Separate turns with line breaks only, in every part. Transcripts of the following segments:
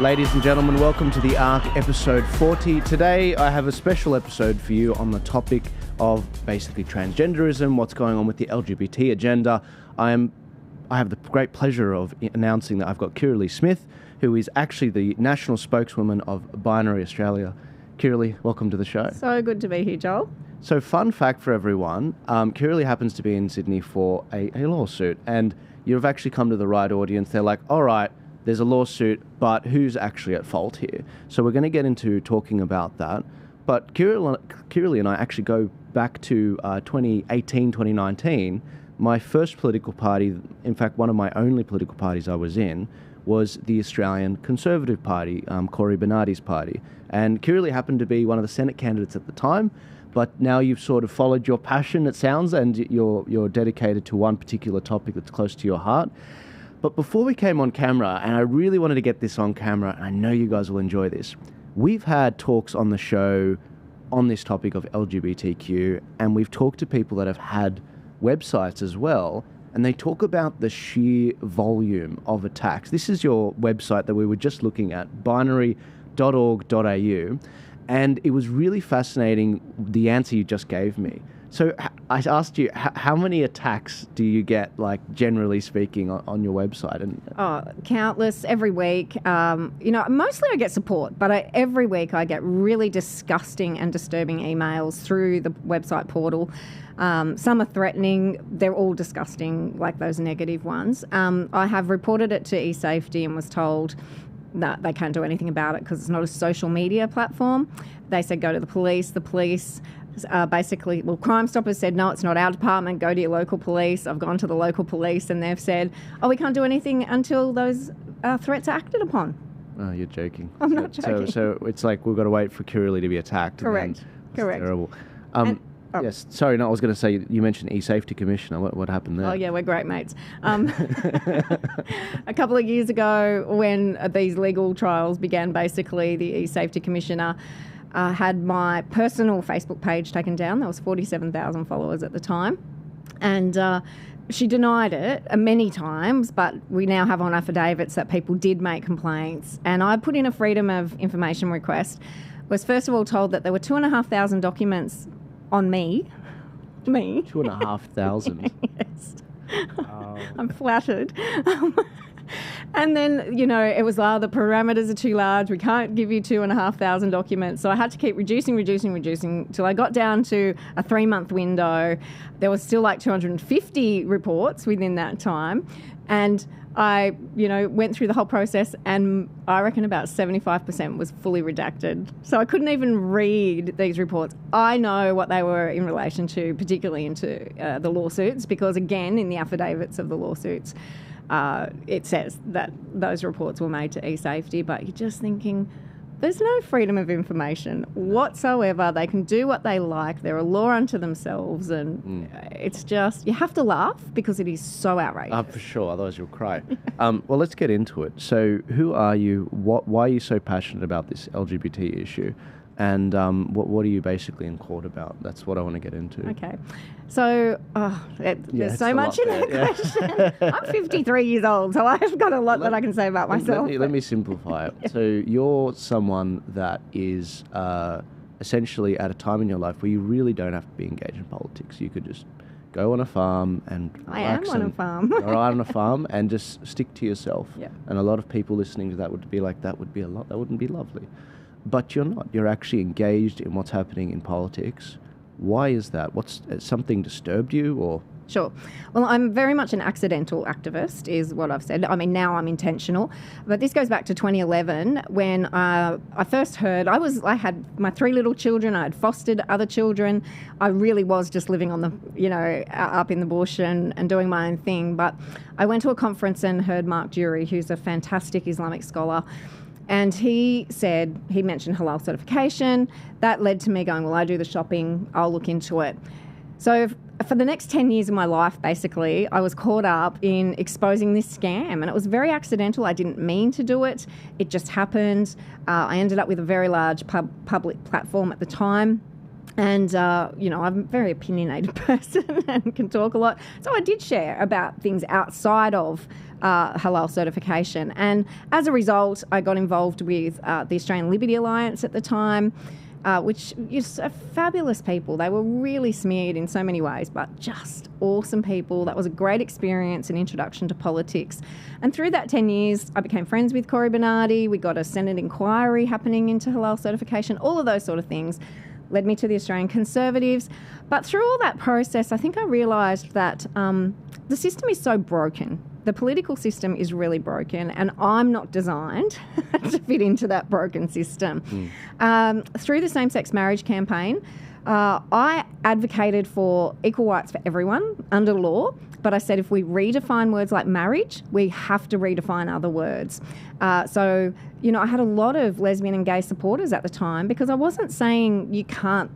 Ladies and gentlemen, welcome to the Ark episode 40. Today I have a special episode for you on the topic of basically transgenderism, what's going on with the LGBT agenda. I have the great pleasure of announcing that I've got Kirralie Smith, who is actually the national spokeswoman of Binary Australia. Kirralie, welcome to the show.
So good to be here, Joel.
So fun fact for everyone, Kirralie happens to be in Sydney for a lawsuit, and you've actually come to the right audience. They're like, all right, there's a lawsuit, but who's actually at fault here? So we're going to get into talking about that. But Kirralie and I actually go back to 2018, 2019. My first political party, in fact, one of my only political parties I was in, was the Australian Conservative Party, Cory Bernardi's party. And Kirralie happened to be one of the Senate candidates at the time, but now you've sort of followed your passion, it sounds, and you're dedicated to one particular topic that's close to your heart. But before we came on camera, and I really wanted to get this on camera, and I know you guys will enjoy this, we've had talks on the show on this topic of LGBTQ, and we've talked to people that have had websites as well, and they talk about the sheer volume of attacks. This is your website that we were just looking at, binary.org.au, and it was really fascinating, the answer you just gave me. So I asked you, how many attacks do you get, like, generally speaking, on your website?
Oh, countless, every week. Mostly I get support, but every week I get really disgusting and disturbing emails through the website portal. Some are threatening. They're all disgusting, like those negative ones. I have reported it to eSafety and was told that they can't do anything about it because it's not a social media platform. They said go to the police. The police... Crime Stoppers said, no, it's not our department, go to your local police. I've gone to the local police and they've said, we can't do anything until those threats are acted upon.
Oh, you're joking.
I'm not joking.
So it's like we've got to wait for Kirralie to be attacked.
Correct.
Terrible. Yes, sorry, no, I was going to say, you mentioned eSafety Commissioner. What happened there?
Oh, yeah, we're great mates. A couple of years ago when these legal trials began, basically the eSafety Commissioner had my personal Facebook page taken down. There was 47,000 followers at the time. And she denied it many times, but we now have on affidavits that people did make complaints. And I put in a Freedom of Information request. Was first of all told that there were 2,500 documents on me.
2,500?
Yes. I'm flattered. And then, it was, the parameters are too large. We can't give you 2,500 documents. So I had to keep reducing till I got down to a 3-month window. There was still like 250 reports within that time. And I, went through the whole process and I reckon about 75% was fully redacted. So I couldn't even read these reports. I know what they were in relation to, particularly into the lawsuits, because again, in the affidavits of the lawsuits, it says that those reports were made to eSafety, but you're just thinking, there's no freedom of information whatsoever. They can do what they like. They're a law unto themselves, and it's just, you have to laugh because it is so outrageous.
For sure, otherwise you'll cry. Well, let's get into it. So who are you? Why are you so passionate about this LGBT issue? And what are you basically in court about? That's what I want to get into.
Okay. So there's so much in that question. I'm 53 years old, so I've got a lot that I can say about myself.
Let me simplify it. Yeah. So you're someone that is essentially at a time in your life where you really don't have to be engaged in politics. You could just go on a farm and relax.
I am on a farm.
Go on a farm and just stick to yourself.
Yeah.
And a lot of people listening to that would be like, that would be a lot. That wouldn't be lovely. But you're not. You're actually engaged in what's happening in politics. Why is that? Something disturbed you, or?
Sure. Well, I'm very much an accidental activist, is what I've said. I mean, now I'm intentional. But this goes back to 2011 when I first heard, I had my 3 little children. I had fostered other children. I really was just living on the, up in the bush and doing my own thing. But I went to a conference and heard Mark Dury, who's a fantastic Islamic scholar. And he mentioned halal certification. That led to me going, well, I do the shopping, I'll look into it. So for the next 10 years of my life, basically, I was caught up in exposing this scam. And it was very accidental. I didn't mean to do it. It just happened. I ended up with a very large public platform at the time. And, I'm a very opinionated person and can talk a lot. So I did share about things outside of halal certification. And as a result, I got involved with the Australian Liberty Alliance at the time, which is fabulous people. They were really smeared in so many ways, but just awesome people. That was a great experience, an introduction to politics. And through that 10 years, I became friends with Cory Bernardi. We got a Senate inquiry happening into halal certification, all of those sort of things led me to the Australian Conservatives. But through all that process, I think I realised that the system is so broken. The political system is really broken, and I'm not designed to fit into that broken system. Through the same-sex marriage campaign, I advocated for equal rights for everyone under law, but I said if we redefine words like marriage, we have to redefine other words. So, I had a lot of lesbian and gay supporters at the time, because I wasn't saying you can't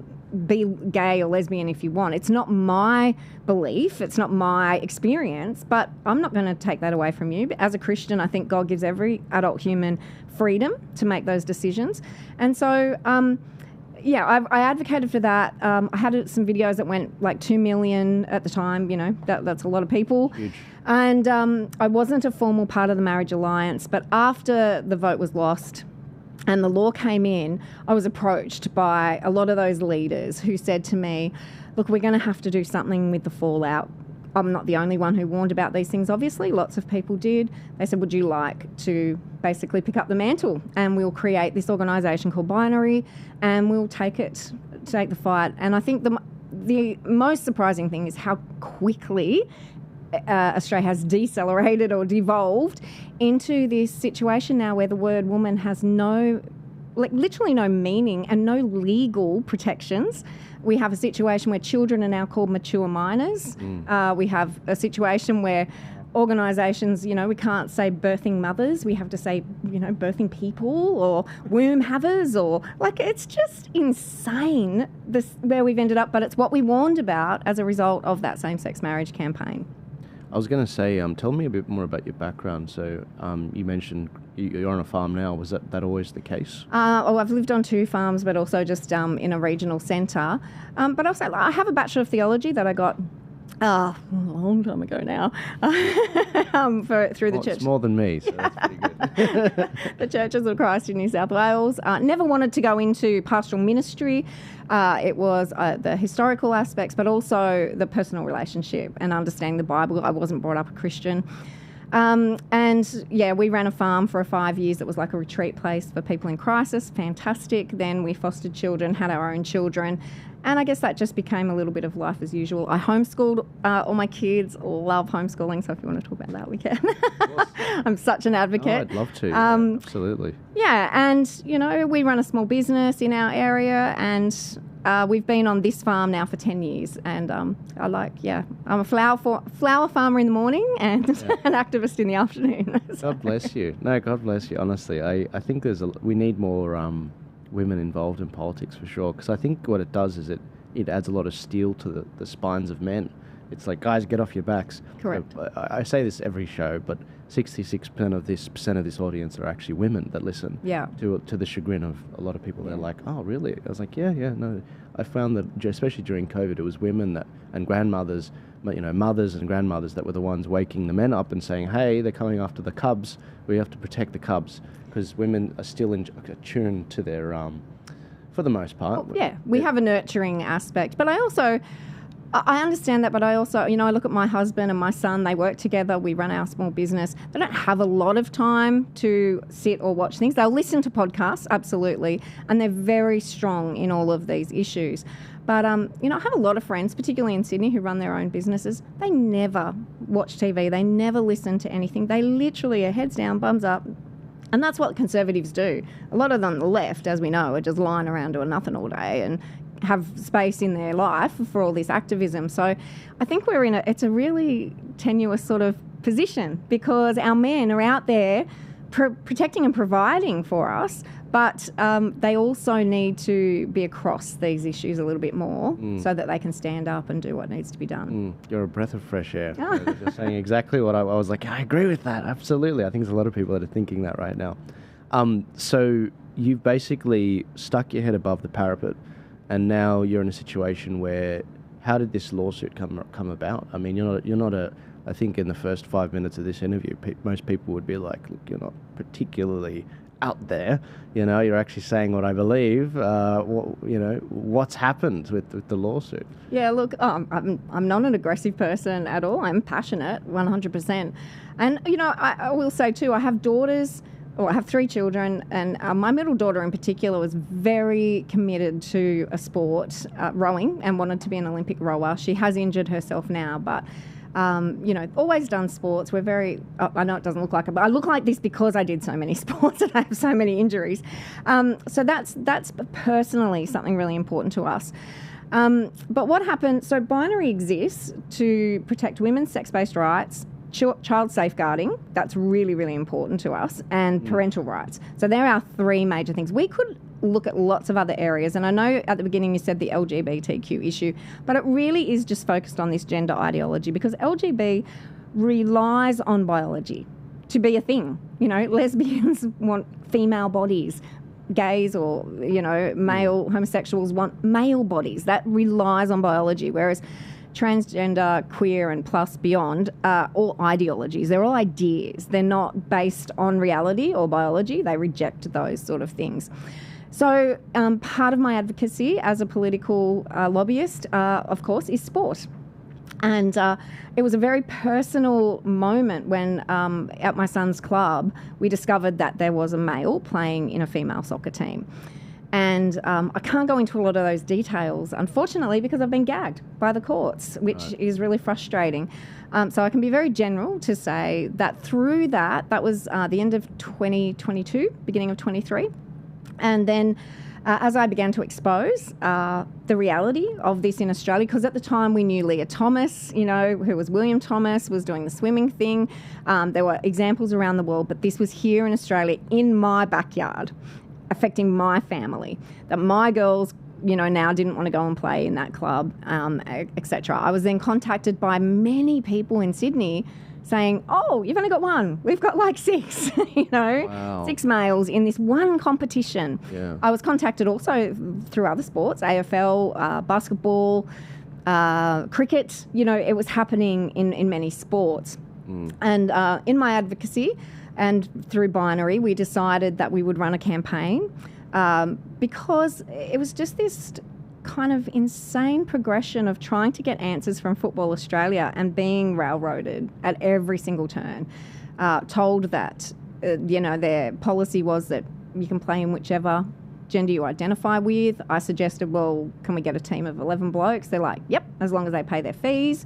be gay or lesbian if you want. It's not my belief, it's not my experience, but I'm not going to take that away from you. But as a Christian, I think God gives every adult human freedom to make those decisions. And so, I advocated for that. I had some videos that went like 2 million at the time. That's a lot of people.
Huge.
And I wasn't a formal part of the Marriage Alliance, but after the vote was lost and the law came in, I was approached by a lot of those leaders who said to me, look, we're going to have to do something with the fallout. I'm not the only one who warned about these things, obviously. Lots of people did. They said, would you like to basically pick up the mantle, and we'll create this organisation called Binary, and we'll take the fight. And I think the most surprising thing is how quickly Australia has decelerated or devolved into this situation now where the word woman has literally no meaning and no legal protections. We have a situation where children are now called mature minors. We have a situation where organisations, we can't say birthing mothers. We have to say, birthing people or womb havers, or it's just insane where we've ended up. But it's what we warned about as a result of that same-sex marriage campaign.
I was going to say, tell me a bit more about your background. So you mentioned you're on a farm now. Was that always the case?
I've lived on 2 farms, but also just in a regional centre. But also, I have a Bachelor of Theology that I got a long time ago now through the church.
It's more than me, so that's pretty good.
The Churches of Christ in New South Wales. Never wanted to go into pastoral ministry. It was the historical aspects, but also the personal relationship and understanding the Bible. I wasn't brought up a Christian. We ran a farm for 5 years. It was like a retreat place for people in crisis. Fantastic. Then we fostered children, had our own children. And I guess that just became a little bit of life as usual. I homeschooled all my kids. Love homeschooling. So if you want to talk about that, we can. I'm such an advocate.
I'd love to. Absolutely.
Yeah. And, we run a small business in our area, and we've been on this farm now for 10 years. And I'm a flower farmer in the morning and an activist in the afternoon.
God bless you. No, God bless you. Honestly, I think we need more women involved in politics for sure, because I think what it does is it adds a lot of steel to the spines of men. It's like, guys, get off your backs.
Correct.
So, I say this every show, but 66% of this audience are actually women that listen.
Yeah.
To the chagrin of a lot of people. They're like, oh, really? I was like, yeah, no. I found that especially during COVID, it was women and grandmothers, mothers and grandmothers that were the ones waking the men up and saying, hey, they're coming after the cubs. We have to protect the cubs, because women are still attuned to their, for the most part.
We have a nurturing aspect, but I understand that, but I also, I look at my husband and my son. They work together. We run our small business. They don't have a lot of time to sit or watch things. They'll listen to podcasts, absolutely, and they're very strong in all of these issues. But, I have a lot of friends, particularly in Sydney, who run their own businesses. They never watch TV. They never listen to anything. They literally are heads down, bums up. And that's what Conservatives do. A lot of them, the left, as we know, are just lying around doing nothing all day and have space in their life for all this activism. So I think it's a really tenuous sort of position, because our men are out there protecting and providing for us, but they also need to be across these issues a little bit more so that they can stand up and do what needs to be done.
You're a breath of fresh air. You're saying exactly what I was like, I agree with that, absolutely. I think there's a lot of people that are thinking that right now. So you've basically stuck your head above the parapet and now you're in a situation where, how did this lawsuit come about? I mean, you're not a. I think in the first 5 minutes of this interview, most people would be like, look, you're not particularly out there. You know, you're actually saying what I believe. What's happened with the lawsuit?
Yeah, look, I'm not an aggressive person at all. I'm passionate, 100%. And, you know, I will say too, I have daughters, or I have 3 children, and my middle daughter in particular was very committed to a sport, rowing, and wanted to be an Olympic rower. She has injured herself now, but always done sports. We're very, I know it doesn't look like it, but I look like this because I did so many sports and I have so many injuries. So that's personally something really important to us. But what happened, so Binary exists to protect women's sex-based rights, child safeguarding, that's really, really important to us, and parental rights. So there are 3 major things. We could look at lots of other areas, and I know at the beginning you said the LGBTQ issue, but it really is just focused on this gender ideology, because LGB relies on biology to be a thing. You know, lesbians want female bodies, gays or, male homosexuals want male bodies. That relies on biology, whereas transgender, queer and plus beyond are all ideologies. They're all ideas. They're not based on reality or biology. They reject those sort of things. So part of my advocacy as a political lobbyist, of course, is sport. And it was a very personal moment when at my son's club, we discovered that there was a male playing in a female soccer team. And I can't go into a lot of those details, unfortunately, because I've been gagged by the courts, which is really frustrating. So I can be very general to say that through that was the end of 2022, beginning of 23. And then as I began to expose the reality of this in Australia, because at the time we knew Leah Thomas, who was William Thomas, was doing the swimming thing. There were examples around the world, but this was here in Australia, in my backyard, affecting my family, that my girls, now didn't want to go and play in that club, etc. I was then contacted by many people in Sydney saying, oh, you've only got 1. We've got like 6,
Wow.
6 males in this one competition.
Yeah.
I was contacted also through other sports, AFL, basketball, cricket. It was happening in many sports. And in my advocacy and through Binary, we decided that we would run a campaign because it was just this kind of insane progression of trying to get answers from Football Australia and being railroaded at every single turn, told that, their policy was that you can play in whichever gender you identify with. I suggested, well, can we get a team of 11 blokes? They're like, yep, as long as they pay their fees.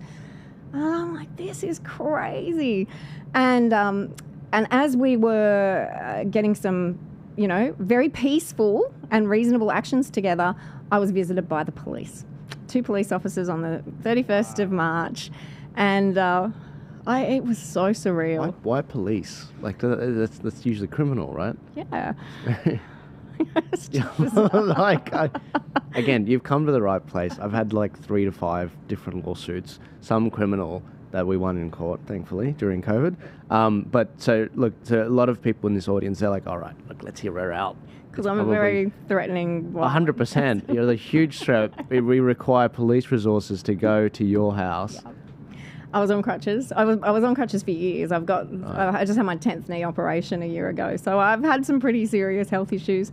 And I'm like, this is crazy. And as we were getting some, very peaceful and reasonable actions together, I was visited by the police. 2 police officers on the 31st of March. And it was so surreal.
Why police? Like, that's usually criminal, right?
Yeah.
Again, you've come to the right place. I've had like 3 to 5 different lawsuits, some criminal that we won in court, thankfully, during COVID. But so, look, to a lot of people in this audience, they're like, all right, look, let's hear her out.
Because I'm a very threatening one.
100%. You're the huge threat. We require police resources to go to your house.
Yeah. I was on crutches. I was on crutches for years. I just had my 10th knee operation a year ago. So I've had some pretty serious health issues.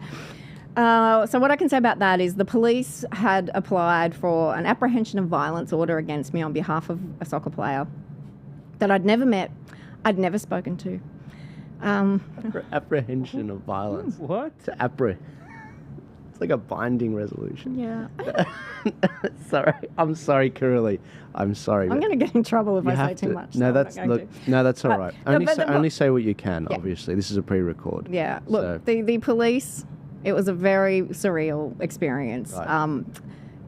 So what I can say about that is the police had applied for an apprehension of violence order against me on behalf of a soccer player that I'd never met, I'd never spoken to.
Apprehension of violence.
What?
It's like a binding resolution.
Yeah.
I'm sorry, Kirralie. I'm sorry.
I'm going to get in trouble if I say too much.
No, that's all right. Only say what you can.
Yeah.
Obviously, this is a pre-record.
Yeah. Look, the police. It was a very surreal experience.
Right.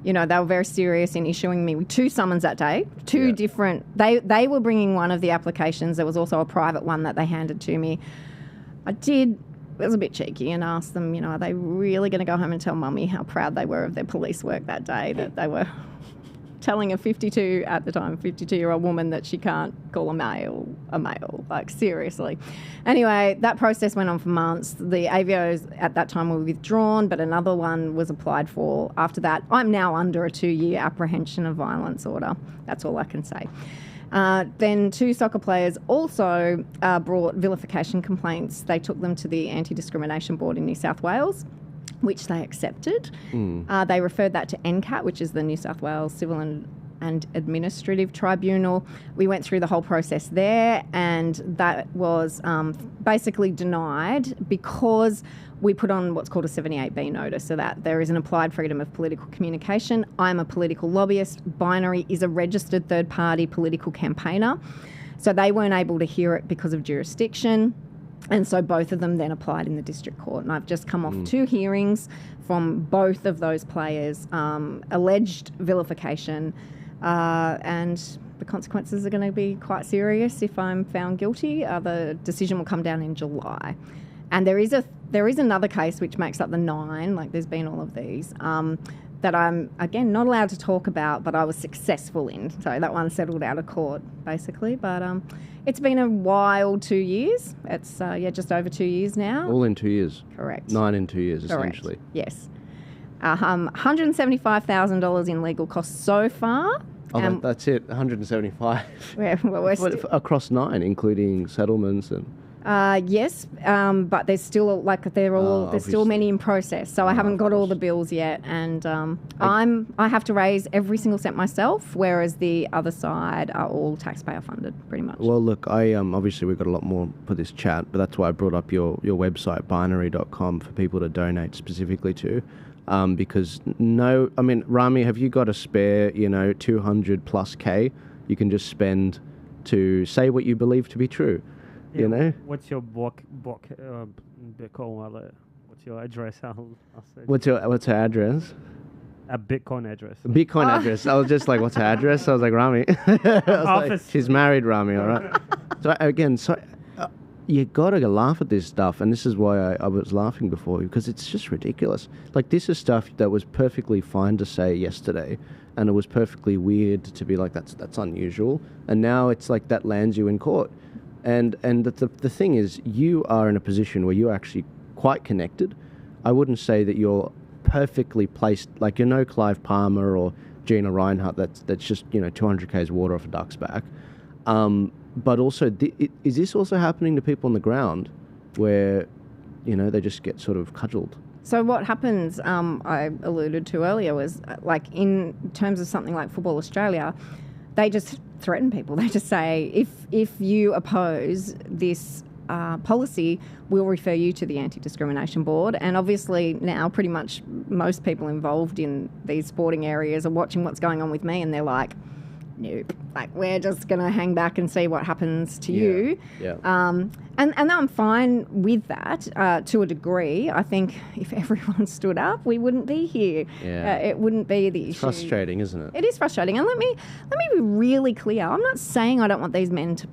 They were very serious in issuing me 2 summons that day. 2 different. They were bringing one of the applications. There was also a private one that they handed to me. It was a bit cheeky and asked them, are they really going to go home and tell mummy how proud they were of their police work that day, that they were telling a 52-year-old woman that she can't call a male a male. Like, seriously. Anyway, that process went on for months. The AVOs at that time were withdrawn, but another one was applied for after that. I'm now under a 2-year apprehension of violence order. That's all I can say. Then 2 soccer players also brought vilification complaints. They took them to the Anti-Discrimination Board in New South Wales, which they accepted. They referred that to NCAT, which is the New South Wales Civil and Administrative Tribunal. We went through the whole process there, and that was basically denied because we put on what's called a 78B notice, so that there is an applied freedom of political communication. I'm a political lobbyist. Binary is a registered third-party political campaigner. So they weren't able to hear it because of jurisdiction. And so both of them then applied in the district court. And I've just come off 2 hearings from both of those players, alleged vilification, and the consequences are going to be quite serious if I'm found guilty. The decision will come down in July. And there is another case which makes up the 9, like there's been all of these, that I'm, again, not allowed to talk about, but I was successful in. So that one settled out of court, basically. But it's been a wild 2 years. It's, just over 2 years now.
All in 2 years?
Correct.
9 in 2 years,
Correct.
Essentially.
Yes. $175,000 in legal costs so far.
Oh, that's it, 175.
We're
across 9, including settlements and...
Yes, but there's still there's still many in process. So I haven't got all the bills yet, and I have to raise every single cent myself, whereas the other side are all taxpayer funded, pretty much.
Well, look, I obviously we've got a lot more for this chat, but that's why I brought up your website binary.com for people to donate specifically to, because Rami, have you got a spare 200 plus K you can just spend to say what you believe to be true?
Yeah, what's your Bitcoin wallet? What's your address? I'll say.
What's her address?
A Bitcoin address.
Bitcoin address. I was just like, what's her address? I was like, Rami. She's married, Rami, all right? So again, you got to laugh at this stuff, and this is why I was laughing before, because it's just ridiculous. Like, this is stuff that was perfectly fine to say yesterday, and it was perfectly weird to be like, that's unusual, and now it's like that lands you in court. And the thing is, you are in a position where you're actually quite connected. I wouldn't say that you're perfectly placed, like you're no Clive Palmer or Gina Reinhart that's just 200 k's water off a duck's back. But also, is this also happening to people on the ground where they just get sort of cudgelled?
So what happens, I alluded to earlier, was like in terms of something like Football Australia, they just threaten people. They just say, if you oppose this policy, we'll refer you to the Anti-Discrimination Board. And obviously now pretty much most people involved in these sporting areas are watching what's going on with me, and they're like, nope, like we're just going to hang back and see what happens to you.
Yeah.
And I'm fine with that to a degree. I think if everyone stood up, we wouldn't be here.
Yeah.
It wouldn't be the issue.
It's frustrating, isn't it?
It is frustrating. And let me be really clear. I'm not saying I don't want these men to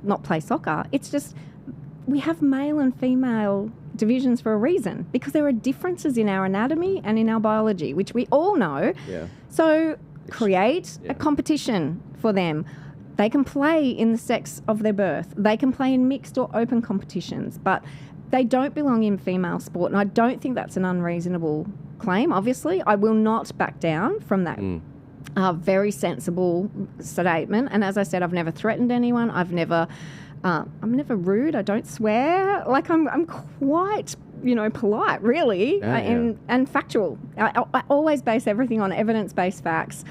not play soccer. It's just we have male and female divisions for a reason, because there are differences in our anatomy and in our biology, which we all know.
Yeah.
So create a competition for them. They can play in the sex of their birth. They can play in mixed or open competitions, but they don't belong in female sport. And I don't think that's an unreasonable claim, obviously. I will not back down from that very sensible statement. And as I said, I've never threatened anyone. I'm never rude. I don't swear. Like I'm quite, polite, really, and factual. I always base everything on evidence-based facts.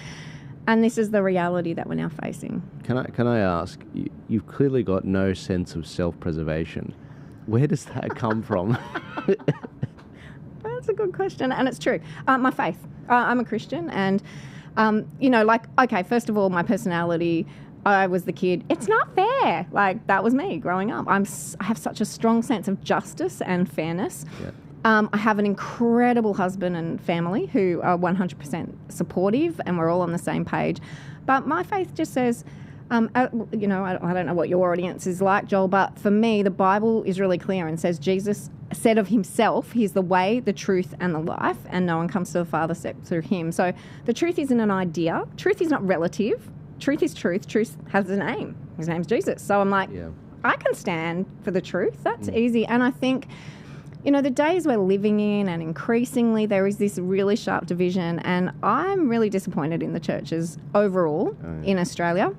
And this is the reality that we're now facing.
Can I ask, you've clearly got no sense of self-preservation. Where does that come from?
That's a good question, and it's true. My faith. I'm a Christian, and, first of all, my personality, I was the kid. It's not fair. Like, that was me growing up. I have such a strong sense of justice and fairness. Yeah. I have an incredible husband and family who are 100% supportive, and we're all on the same page. But my faith just says, You know, I don't know what your audience is like, Joel, but for me, the Bible is really clear and says Jesus said of himself, he's the way, the truth, and the life, and no one comes to the Father except through him. So the truth isn't an idea. Truth is not relative. Truth is truth. Truth has a name. His name's Jesus. So I'm like, I can stand for the truth. That's easy. And I think, you know, the days we're living in, and increasingly there is this really sharp division, and I'm really disappointed in the churches overall in Australia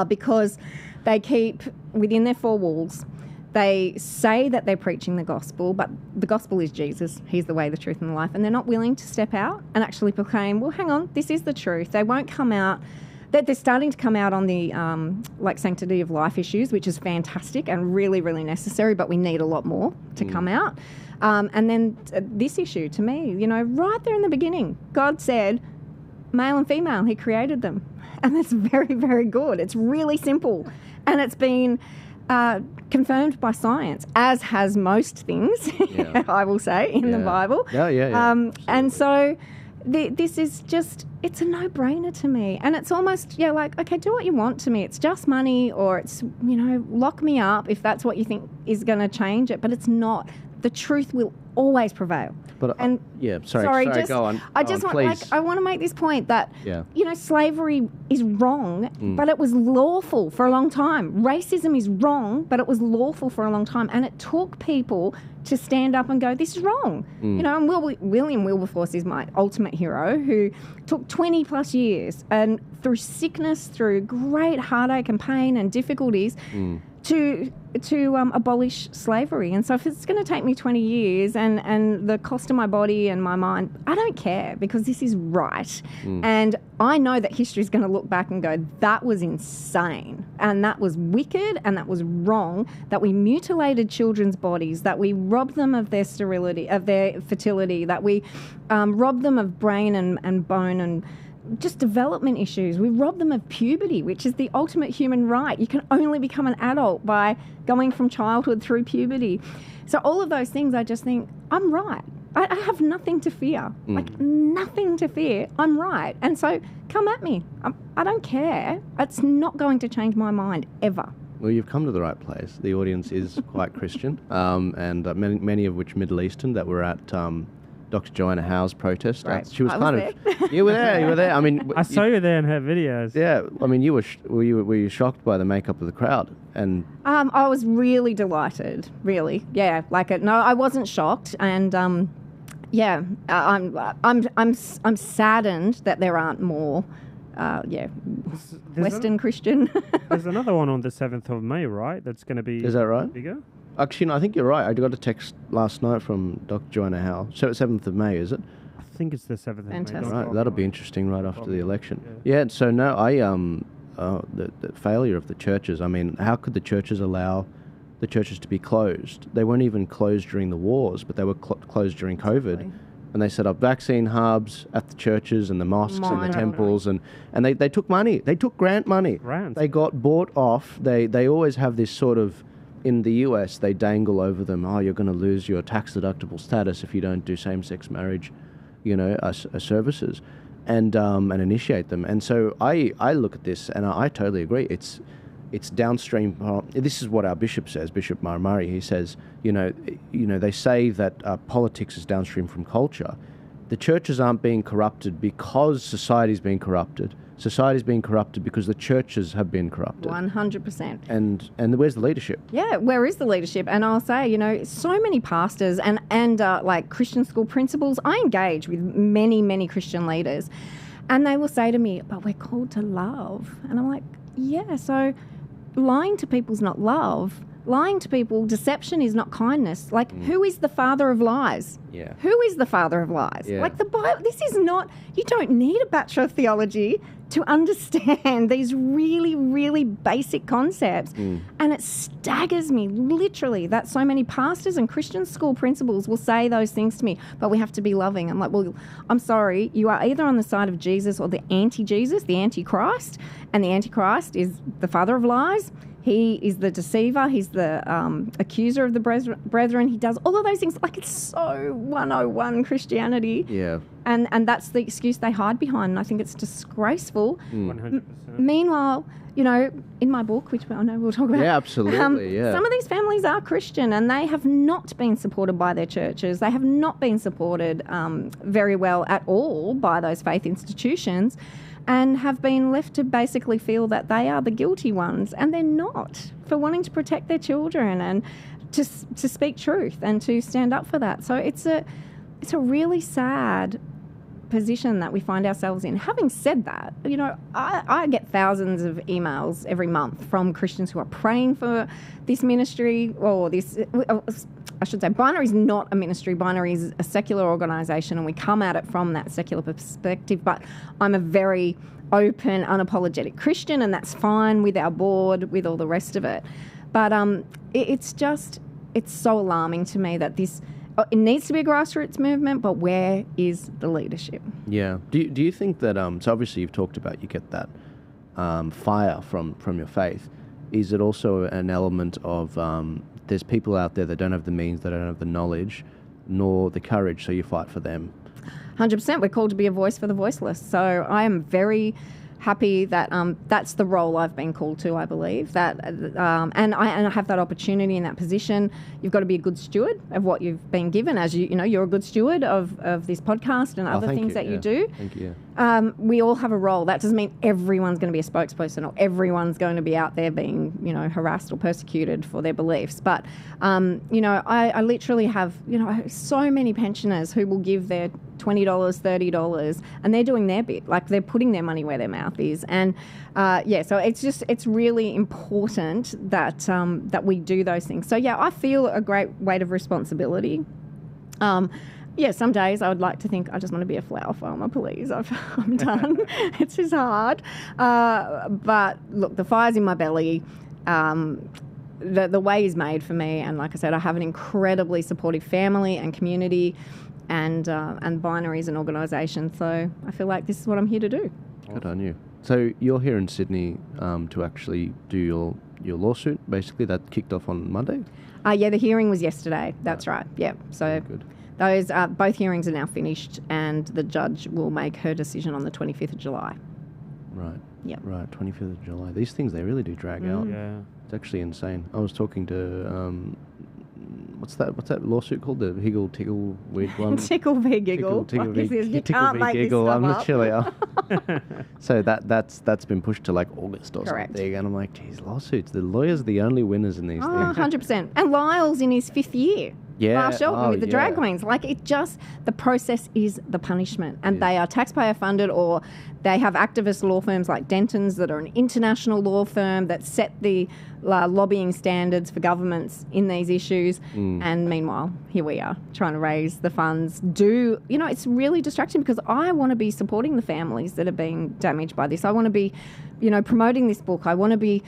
because they keep within their four walls. They say that they're preaching the gospel, but the gospel is Jesus. He's the way, the truth, and the life. And they're not willing to step out and actually proclaim, well, hang on, this is the truth. They won't come out. They're starting to come out on the like sanctity of life issues, which is fantastic and really, really necessary, but we need a lot more to come out. And then this issue, to me, you know, right there in the beginning, God said, male and female, he created them. And that's very, very good. It's really simple. And it's been confirmed by science, as has most things, I will say, in the Bible. And so this is just, it's a no-brainer to me. And it's almost, like, okay, do what you want to me. It's just money, or it's, you know, lock me up if that's what you think is going to change it. But it's not. The truth will always prevail.
But
sorry,
go on.
I just want to make this point that you know, slavery is wrong, but it was lawful for a long time. Racism is wrong, but it was lawful for a long time, and it took people to stand up and go, this is wrong. You know, and William Wilberforce is my ultimate hero, who took 20 plus years and through sickness, through great heartache and pain and difficulties to abolish slavery. And so if it's going to take me 20 years and the cost of my body and my mind, I don't care, because this is right. And I know that history is going to look back and go, that was insane, and that was wicked, and that was wrong, that we mutilated children's bodies, that we robbed them of their sterility, of their fertility, that we robbed them of brain and bone and just development issues. We rob them of puberty, which is the ultimate human right. You can only become an adult by going from childhood through puberty. So all of those things, I just think, I'm right. I have nothing to fear. Like, nothing to fear. I'm right. And so come at me. I don't care. It's not going to change my mind, ever.
Well, you've come to the right place. The audience is quite Christian, and many of which Middle Eastern, that were at Dr. Joanna Howe's protest.
Right.
She was
there.
You were there. You were there. I mean,
I saw you there in her videos.
Yeah. I mean, were you shocked by the makeup of the crowd? And
I was really delighted. Really, yeah. No, I wasn't shocked, and I'm saddened that there aren't more. Western Christian.
There's another one on the 7th of May, right? That's going to be.
Is that right?
Bigger.
Actually, no, I think you're right. I got a text last night from Dr. Joanna Howe. 7th of May, is it?
I think it's the 7th of May.
Fantastic.
Right, that'll be interesting right after the election. Yeah, so no, the failure of the churches. I mean, how could the churches allow the churches to be closed? They weren't even closed during the wars, but they were closed during COVID.
Absolutely.
And they set up vaccine hubs at the churches and the mosques and the temples, and they took money. They took grant money.
Grants.
They got bought off. They always have this sort of, in the US, they dangle over them, you're going to lose your tax-deductible status if you don't do same-sex marriage, you know, services, and initiate them. And so I look at this, and I totally agree. It's downstream. This is what our bishop says, Bishop Murray. He says, you know, they say that politics is downstream from culture. The churches aren't being corrupted because society's being corrupted. Society's being corrupted because the churches have been corrupted.
100%.
And where's the leadership?
Yeah, where is the leadership? And I'll say, you know, so many pastors and like Christian school principals, I engage with many, many Christian leaders, and they will say to me, but we're called to love. And I'm like, yeah, so lying to people is not love. Lying to people, deception is not kindness. Like, who is the father of lies?
Yeah.
Who is the father of lies?
Yeah.
Like, the Bible, this is not, you don't need a Bachelor of Theology to understand these really, really basic concepts. And it staggers me, literally, that so many pastors and Christian school principals will say those things to me, but we have to be loving. I'm like, well, I'm sorry, you are either on the side of Jesus or the anti-Jesus, the Antichrist, and the Antichrist is the father of lies. He is the deceiver. He's the accuser of the brethren. He does all of those things. Like, it's so 101 Christianity.
Yeah.
And that's the excuse they hide behind. And I think it's disgraceful.
100%.
Meanwhile, you know, in my book, which I know we'll talk about.
Yeah, absolutely, yeah.
Some of these families are Christian and they have not been supported by their churches. They have not been supported very well at all by those faith institutions, and have been left to basically feel that they are the guilty ones, and they're not, for wanting to protect their children and to speak truth and to stand up for that. So it's a really sad position that we find ourselves in. Having said that, you know, I get thousands of emails every month from Christians who are praying for this ministry, or this, I should say, Binary is not a ministry. Binary is a secular organisation, and we come at it from that secular perspective. But I'm a very open, unapologetic Christian, and that's fine with our board, with all the rest of it. But it's so alarming to me that it needs to be a grassroots movement, but where is the leadership?
Yeah. Do you think that, so obviously you've talked about you get that fire from your faith. Is it also an element of there's people out there that don't have the means, that don't have the knowledge, nor the courage, so you fight for them? 100%.
We're called to be a voice for the voiceless. So I am very happy that that's the role I've been called to, I believe. That and I have that opportunity in that position. You've got to be a good steward of what you've been given. As you know, you're a good steward of this podcast and other things that you do.
Thank you.
We all have a role. That doesn't mean everyone's going to be a spokesperson or everyone's going to be out there being, you know, harassed or persecuted for their beliefs. But, you know, I literally have, you know, so many pensioners who will give their $20, $30, and they're doing their bit. Like, they're putting their money where their mouth is. And, so it's really important that we do those things. So, yeah, I feel a great weight of responsibility. Some days I would like to think I just want to be a flower farmer, please. I'm done. It's just hard. But look, the fire's in my belly. The way is made for me. And like I said, I have an incredibly supportive family and community, and Binary as an organisation. So I feel like this is what I'm here to do.
Good on you. So you're here in Sydney to actually do your lawsuit, basically, that kicked off on Monday?
The hearing was yesterday. That's right. Yeah. So
good.
Those both hearings are now finished, and the judge will make her decision on the 25th of July.
Right.
Yeah.
Right, 25th of July. These things, they really do drag out.
Yeah.
It's actually insane. I was talking to what's that lawsuit called? The Higgle Tiggle weird one.
Tickle v Giggle.
Tickle
You can't make this
Giggle.
stuff
I'm
up.
literally So that's been pushed to like August or
Correct.
something, and I'm like, geez, lawsuits. The lawyers are the only winners in these things.
100%. And Lyle's in his 5th year.
Yeah.
Lyle Shelton with the drag queens. Like, the process is the punishment. And they are taxpayer funded, or they have activist law firms like Denton's that are an international law firm that set the lobbying standards for governments in these issues. And meanwhile, here we are trying to raise the funds. It's really distracting, because I want to be supporting the families that are being damaged by this. I want to be, promoting this book. I want to be,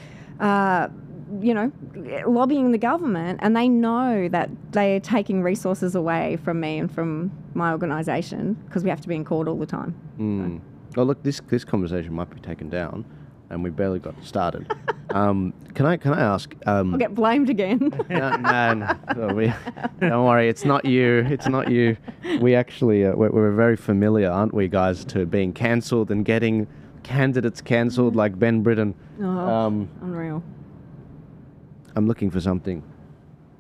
lobbying the government, and they know that they are taking resources away from me and from my organisation, because we have to be in court all the time. So.
Oh, look, this conversation might be taken down, and we barely got started. Can I ask?
I'll get blamed again.
No. Don't worry, it's not you. It's not you. We actually we're very familiar, aren't we, guys, to being cancelled and getting candidates cancelled, like Ben Britton.
Unreal.
I'm looking for something.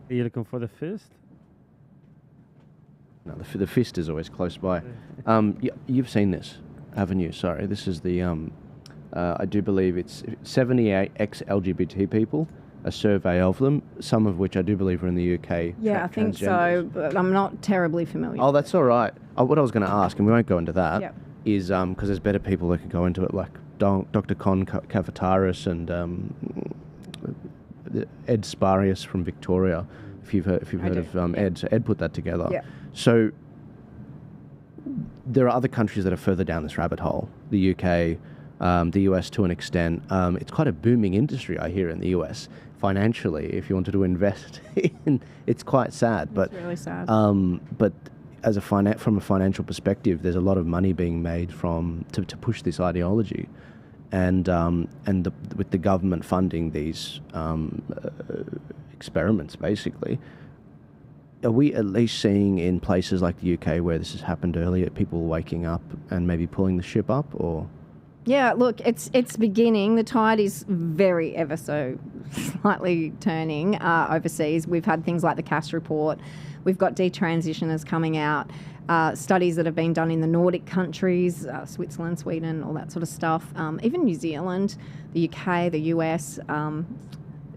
Are you looking for the fist?
No, the fist is always close by. You've seen this, haven't you? Sorry, this is the, I do believe it's 78 ex-LGBT people, a survey of them, some of which I do believe are in the UK.
Yeah, I think so, but I'm not terribly familiar.
Oh, that's all right. What I was going to ask, and we won't go into that,
Yep.
is because there's better people that can go into it, like Dr. Con Cavataris and Ed Sparius from Victoria, if you've heard of Ed. So Ed put that together.
Yeah.
So there are other countries that are further down this rabbit hole. The UK, the US to an extent. It's quite a booming industry, I hear, in the US financially. If you wanted to invest in, it's quite sad.
It's really sad.
But as from a financial perspective, there's a lot of money being made to push this ideology. and with the government funding these experiments, basically, are we at least seeing in places like the UK where this has happened earlier, people waking up and maybe pulling the ship up, or?
Yeah, look, it's beginning. The tide is very ever so slightly turning overseas. We've had things like the Cass report. We've got detransitioners coming out, studies that have been done in the Nordic countries, Switzerland, Sweden, all that sort of stuff, even New Zealand, the UK, the US.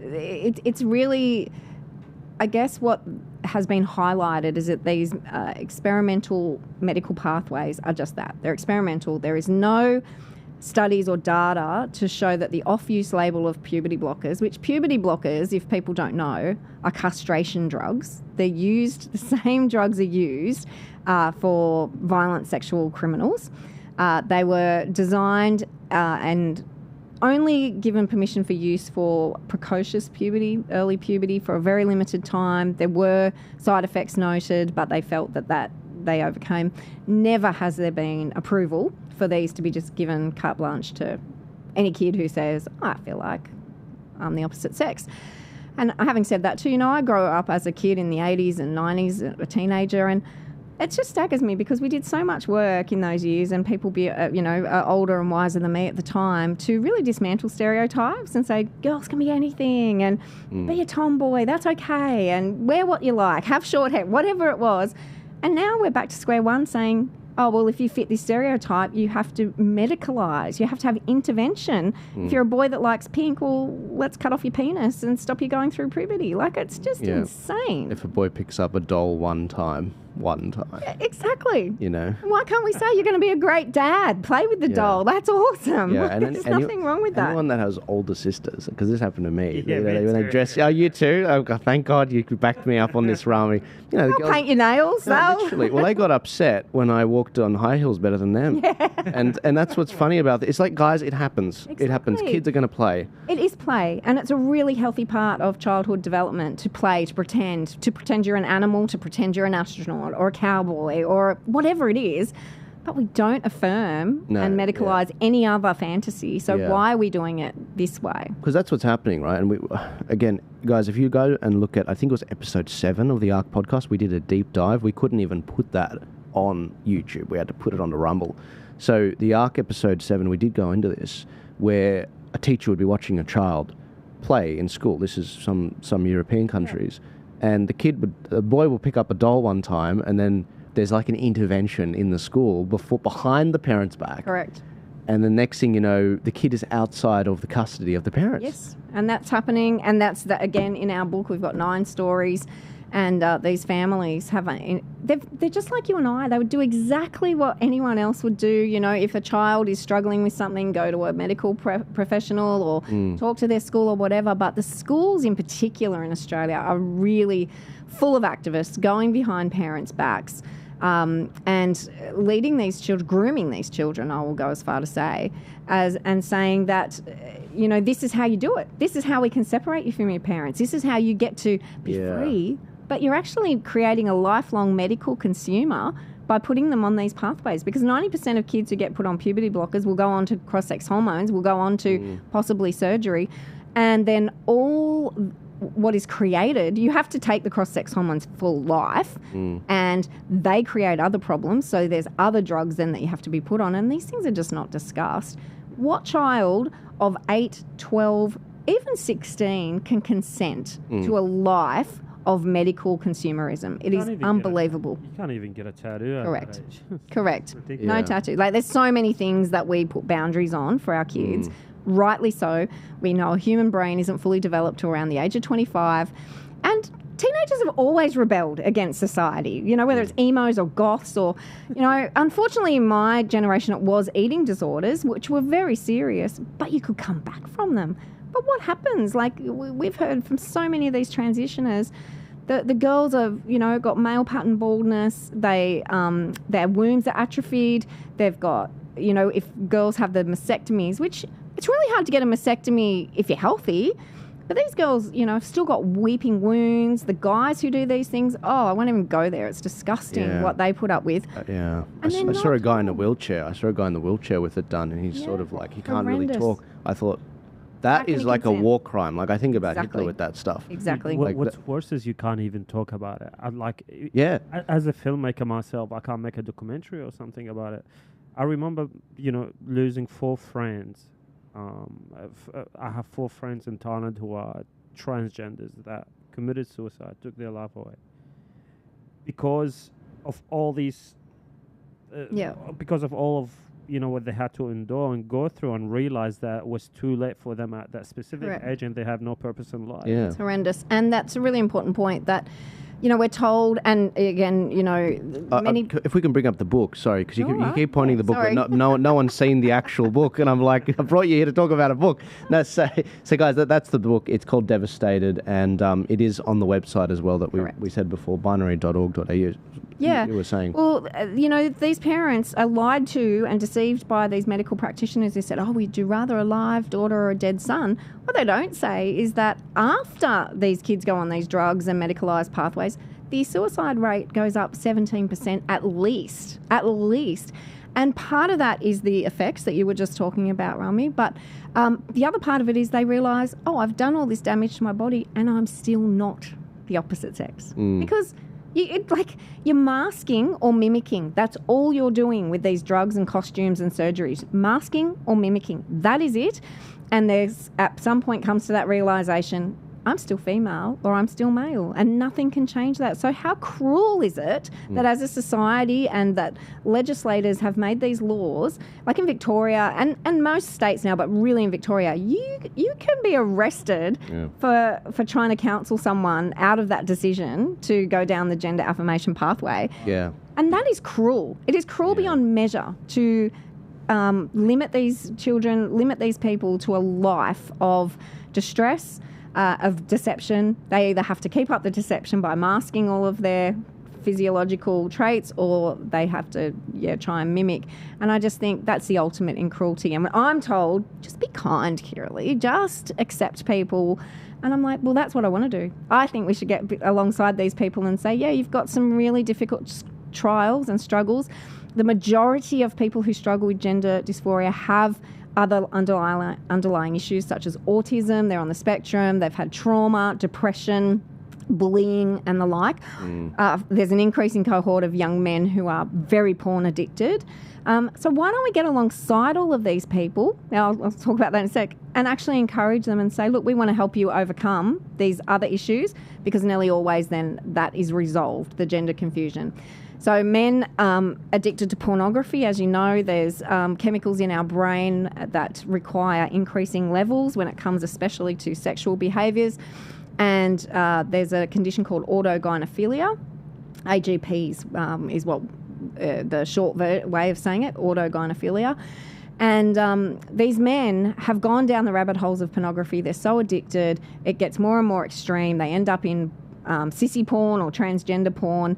It's really, I guess what has been highlighted is that these experimental medical pathways are just that. They're experimental. There is no studies or data to show that the off-use label of puberty blockers, which puberty blockers, if people don't know, are castration drugs. They're used, the same drugs are used for violent sexual criminals. They were designed and only given permission for use for precocious puberty, early puberty, for a very limited time. There were side effects noted, but they felt that they overcame. Never has there been approval for these to be just given carte blanche to any kid who says, I feel like I'm the opposite sex. And having said that too, I grew up as a kid in the 80s and 90s, a teenager, and it just staggers me because we did so much work in those years, and people older and wiser than me at the time, to really dismantle stereotypes and say girls can be anything and be a tomboy, that's okay, and wear what you like, have short hair, whatever it was. And now we're back to square one saying, oh, well, if you fit this stereotype, you have to medicalise, you have to have intervention. If you're a boy that likes pink, well, let's cut off your penis and stop you going through puberty. Like, it's just insane.
If a boy picks up a doll one time.
Yeah, exactly.
Why
can't we say you're going to be a great dad? Play with the doll. That's awesome.
Yeah,
There's nothing wrong with that.
Anyone that has older sisters, because this happened to me.
Yeah,
when they dress, you too? Oh, God, thank God you backed me up on this, Rami. The
I'll
girls,
paint your nails,
no, literally. Well, they got upset when I walked on high heels better than them.
Yeah.
And that's what's funny about it. It's like, guys, it happens.
Exactly.
It happens. Kids are going to play.
It is play, and it's a really healthy part of childhood development to play, to pretend you're an animal, to pretend you're an astronaut or a cowboy or whatever it is, but we don't affirm and medicalise any other fantasy. So why are we doing it this way?
Because that's what's happening, right? And again, guys, if you go and look at, I think it was episode 7 of the Ark podcast, we did a deep dive. We couldn't even put that on YouTube. We had to put it on the Rumble. So the Ark episode 7, we did go into this, where a teacher would be watching a child play in school. This is some European countries. And the boy will pick up a doll one time, and then there's like an intervention in the school behind the parent's back.
Correct.
And the next thing you know, the kid is outside of the custody of the parents.
Yes, and that's happening. And that's again, in our book, we've got 9 stories. And these families they're just like you and I. They would do exactly what anyone else would do. If a child is struggling with something, go to a medical professional or talk to their school or whatever. But the schools in particular in Australia are really full of activists going behind parents' backs and leading these children, grooming these children, I will go as far to say, and saying that, this is how you do it. This is how we can separate you from your parents. This is how you get to be free. But you're actually creating a lifelong medical consumer by putting them on these pathways, because 90% of kids who get put on puberty blockers will go on to cross-sex hormones, will go on to possibly surgery, and then all what is created, you have to take the cross-sex hormones for life, and they create other problems. So there's other drugs then that you have to be put on, and these things are just not discussed. What child of 8, 12, even 16 can consent to a life of medical consumerism? It is unbelievable.
You can't even get a tattoo.
Correct.
At that age.
Correct.
Ridiculous.
No tattoo. Like, there's so many things that we put boundaries on for our kids. Rightly so. We know a human brain isn't fully developed to around the age of 25. And teenagers have always rebelled against society, whether it's emos or goths or, unfortunately in my generation it was eating disorders, which were very serious, but you could come back from them. But what happens? Like, we've heard from so many of these transitioners, the girls have, got male pattern baldness, their wombs are atrophied, they've got, if girls have the mastectomies, which it's really hard to get a mastectomy if you're healthy, But these girls, you know, have still got weeping wounds. The guys who do these things, I won't even go there. It's disgusting what they put up with.
Yeah. I
And
saw a guy in a wheelchair. I saw a guy in the wheelchair with it done, and he's sort of like, he can't really
horrendous.
talk. I thought,
How
that
can
is
he
like a
consent?
war crime. Like, I think about
Exactly.
Hitler with that stuff.
Exactly.
Like
What's worse is you can't even talk about it.
Yeah.
As a filmmaker myself, I can't make a documentary or something about it. I remember, you know, losing 4 friends. I have 4 friends in Thailand who are transgenders that committed suicide, took their life away because of all these. Because of all of, you know, what they had to endure and go through, and realize that it was too late for them at that specific
Correct.
age, and they have no purpose in life.
Yeah.
It's horrendous. And that's a really important point that, you know, we're told, and again, you know, many...
if we can bring up the book, sorry, because you
Alright.
keep pointing the book,
Sorry.
but no one's seen the actual book, and I'm like, I brought you here to talk about a book. No, so guys, that's the book. It's called Devastated, and it is on the website as well that we said before, binary.org.au.
Yeah.
You were saying.
Well, you know, these parents are lied to and deceived by these medical practitioners who said, we'd do rather a live daughter or a dead son. What they don't say is that after these kids go on these drugs and medicalised pathways, the suicide rate goes up 17% at least. And part of that is the effects that you were just talking about, Rami. But the other part of it is they realise, I've done all this damage to my body and I'm still not the opposite sex. Because you're masking or mimicking. That's all you're doing with these drugs and costumes and surgeries. Masking or mimicking. That is it. And there's at some point comes to that realisation, I'm still female or I'm still male, and nothing can change that. So how cruel is it that as a society and that legislators have made these laws, like in Victoria and most states now, but really in Victoria, you can be arrested for trying to counsel someone out of that decision to go down the gender affirmation pathway.
Yeah.
And that is cruel. It is cruel beyond measure to limit these children, limit these people to a life of distress, of deception. They either have to keep up the deception by masking all of their physiological traits, or they have to try and mimic. And I just think that's the ultimate in cruelty. And when I'm told, just be kind, Kirralie, just accept people. And I'm like, well, that's what I want to do. I think we should get alongside these people and say, you've got some really difficult trials and struggles. The majority of people who struggle with gender dysphoria have other underlying issues such as autism. They're on the spectrum. They've had trauma, depression, bullying and the like. There's an increasing cohort of young men who are very porn addicted. So why don't we get alongside all of these people, now I'll talk about that in a sec, and actually encourage them and say, look, we want to help you overcome these other issues, because nearly always then that is resolved, the gender confusion. So men addicted to pornography, as you know, there's chemicals in our brain that require increasing levels when it comes especially to sexual behaviours. And there's a condition called autogynephilia. AGPs is what the short way of saying it, autogynephilia. And these men have gone down the rabbit holes of pornography. They're so addicted, it gets more and more extreme. They end up in sissy porn or transgender porn.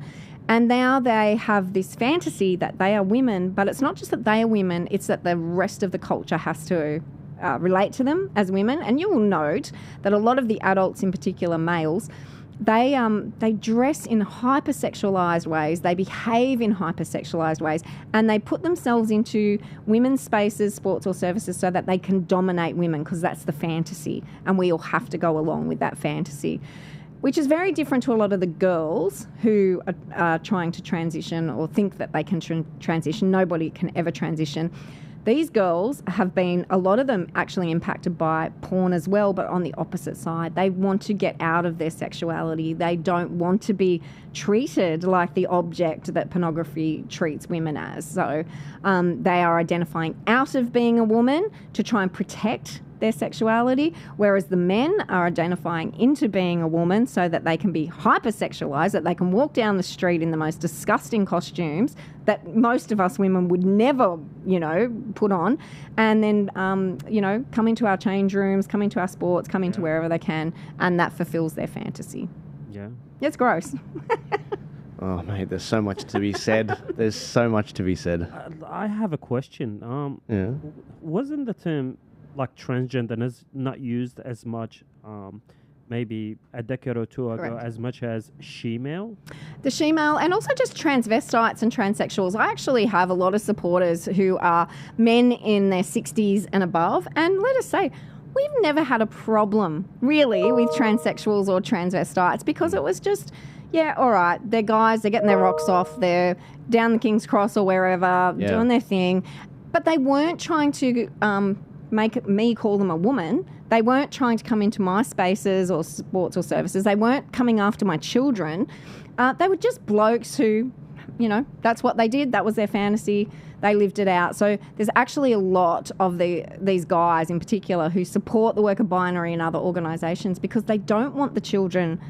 And now they have this fantasy that they are women, but it's not just that they are women, it's that the rest of the culture has to relate to them as women. And you will note that a lot of the adults, in particular males, they dress in hypersexualized ways, they behave in hypersexualized ways, and they put themselves into women's spaces, sports or services, so that they can dominate women, because that's the fantasy, and we all have to go along with that fantasy. Which is very different to a lot of the girls who are trying to transition or think that they can transition. Nobody can ever transition. These girls have been, a lot of them actually impacted by porn as well, but on the opposite side. They want to get out of their sexuality. They don't want to be treated like the object that pornography treats women as. So they are identifying out of being a woman to try and protect their sexuality, whereas the men are identifying into being a woman so that they can be hypersexualized, that they can walk down the street in the most disgusting costumes that most of us women would never, put on, and then, come into our change rooms, come into our sports, come into wherever they can, and that fulfills their fantasy.
Yeah.
It's gross.
Oh, mate, there's so much to be said. There's so much to be said.
I have a question. Wasn't the term like transgender is not used as much maybe a decade or two ago,
Correct.
as much as she-male.
The she-male, and also just transvestites and transsexuals. I actually have a lot of supporters who are men in their 60s and above, and let us say, we've never had a problem, really, with transsexuals or transvestites because it was just, yeah, all right, they're guys, they're getting their rocks off, they're down the King's Cross or wherever, doing their thing, but they weren't trying to make me call them a woman. They weren't trying to come into my spaces or sports or services. They weren't coming after my children. They were just blokes who, you know, that's what they did. That was their fantasy. They lived it out. So there's actually a lot of these guys in particular who support the worker binary and other organisations because they don't want the children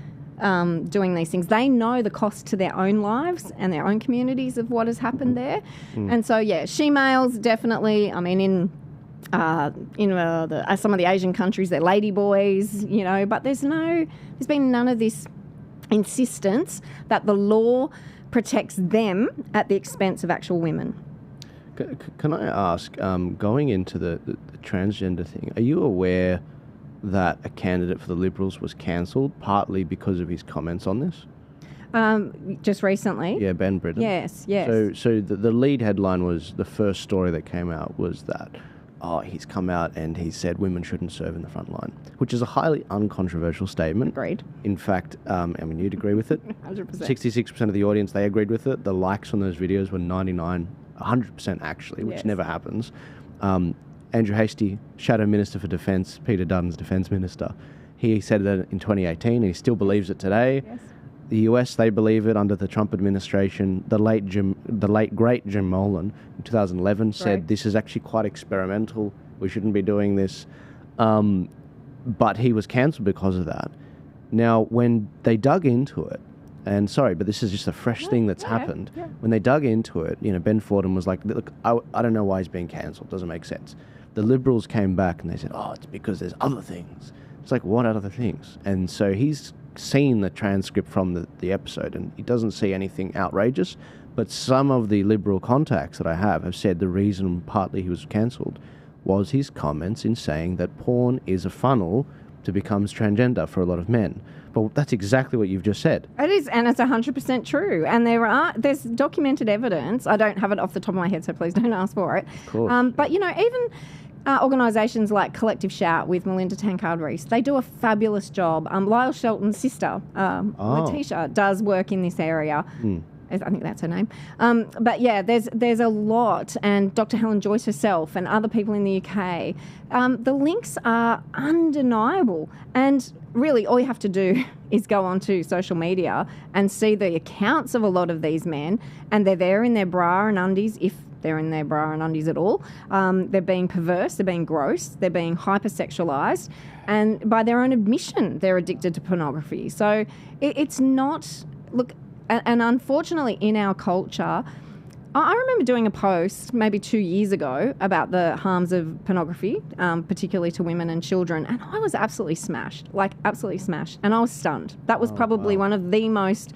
doing these things. They know the cost to their own lives and their own communities of what has happened there. And so, yeah, she-males definitely, I mean, in some of the Asian countries, they're ladyboys, you know, but there's been none of this insistence that the law protects them at the expense of actual women.
Can I ask, going into the transgender thing, are you aware that a candidate for the Liberals was cancelled partly because of his comments on this?
Just recently?
Yeah, Ben Britton.
Yes.
So the lead headline was, the first story that came out was that, he's come out and he said women shouldn't serve in the front line, which is a highly uncontroversial statement.
Agreed.
In fact, I mean, you'd agree with it.
100%.
66% of the audience, they agreed with it. The likes on those videos were 100% actually, which never happens. Andrew Hastie, Shadow Minister for Defence, Peter Dutton's Defence Minister, he said that in 2018 and he still believes it today.
Yes.
The US, they believe it under the Trump administration. The late great Jammal in 2011 said this is actually quite experimental. We shouldn't be doing this. But he was cancelled because of that. Now, when they dug into it, and sorry, but this is just a fresh thing that's happened. Yeah. When they dug into it, you know, Ben Fordham was like, look, I don't know why he's being cancelled. Doesn't make sense. The Liberals came back and they said, it's because there's other things. It's like, what other things? And so he's seen the transcript from the episode and he doesn't see anything outrageous, but some of the Liberal contacts that I have said the reason partly he was cancelled was his comments in saying that porn is a funnel to become transgender for a lot of men. But that's exactly what you've just said.
It is, and it's 100% true. And there's documented evidence. I don't have it off the top of my head, so please don't ask for it.
Of course.
But, you know, even organisations like Collective Shout with Melinda Tankard-Rees, they do a fabulous job. Lyle Shelton's sister, Letitia, does work in this area. I think that's her name. But yeah, there's a lot, and Dr. Helen Joyce herself and other people in the UK. The links are undeniable, and really all you have to do is go onto social media and see the accounts of a lot of these men, and they're there in their bra and undies, if they're in their bra and undies at all. They're being perverse, they're being gross, they're being hypersexualized, and by their own admission, they're addicted to pornography. So it's not... Look, and unfortunately in our culture, I remember doing a post maybe 2 years ago about the harms of pornography, particularly to women and children, and I was absolutely smashed, and I was stunned. That was probably one of the most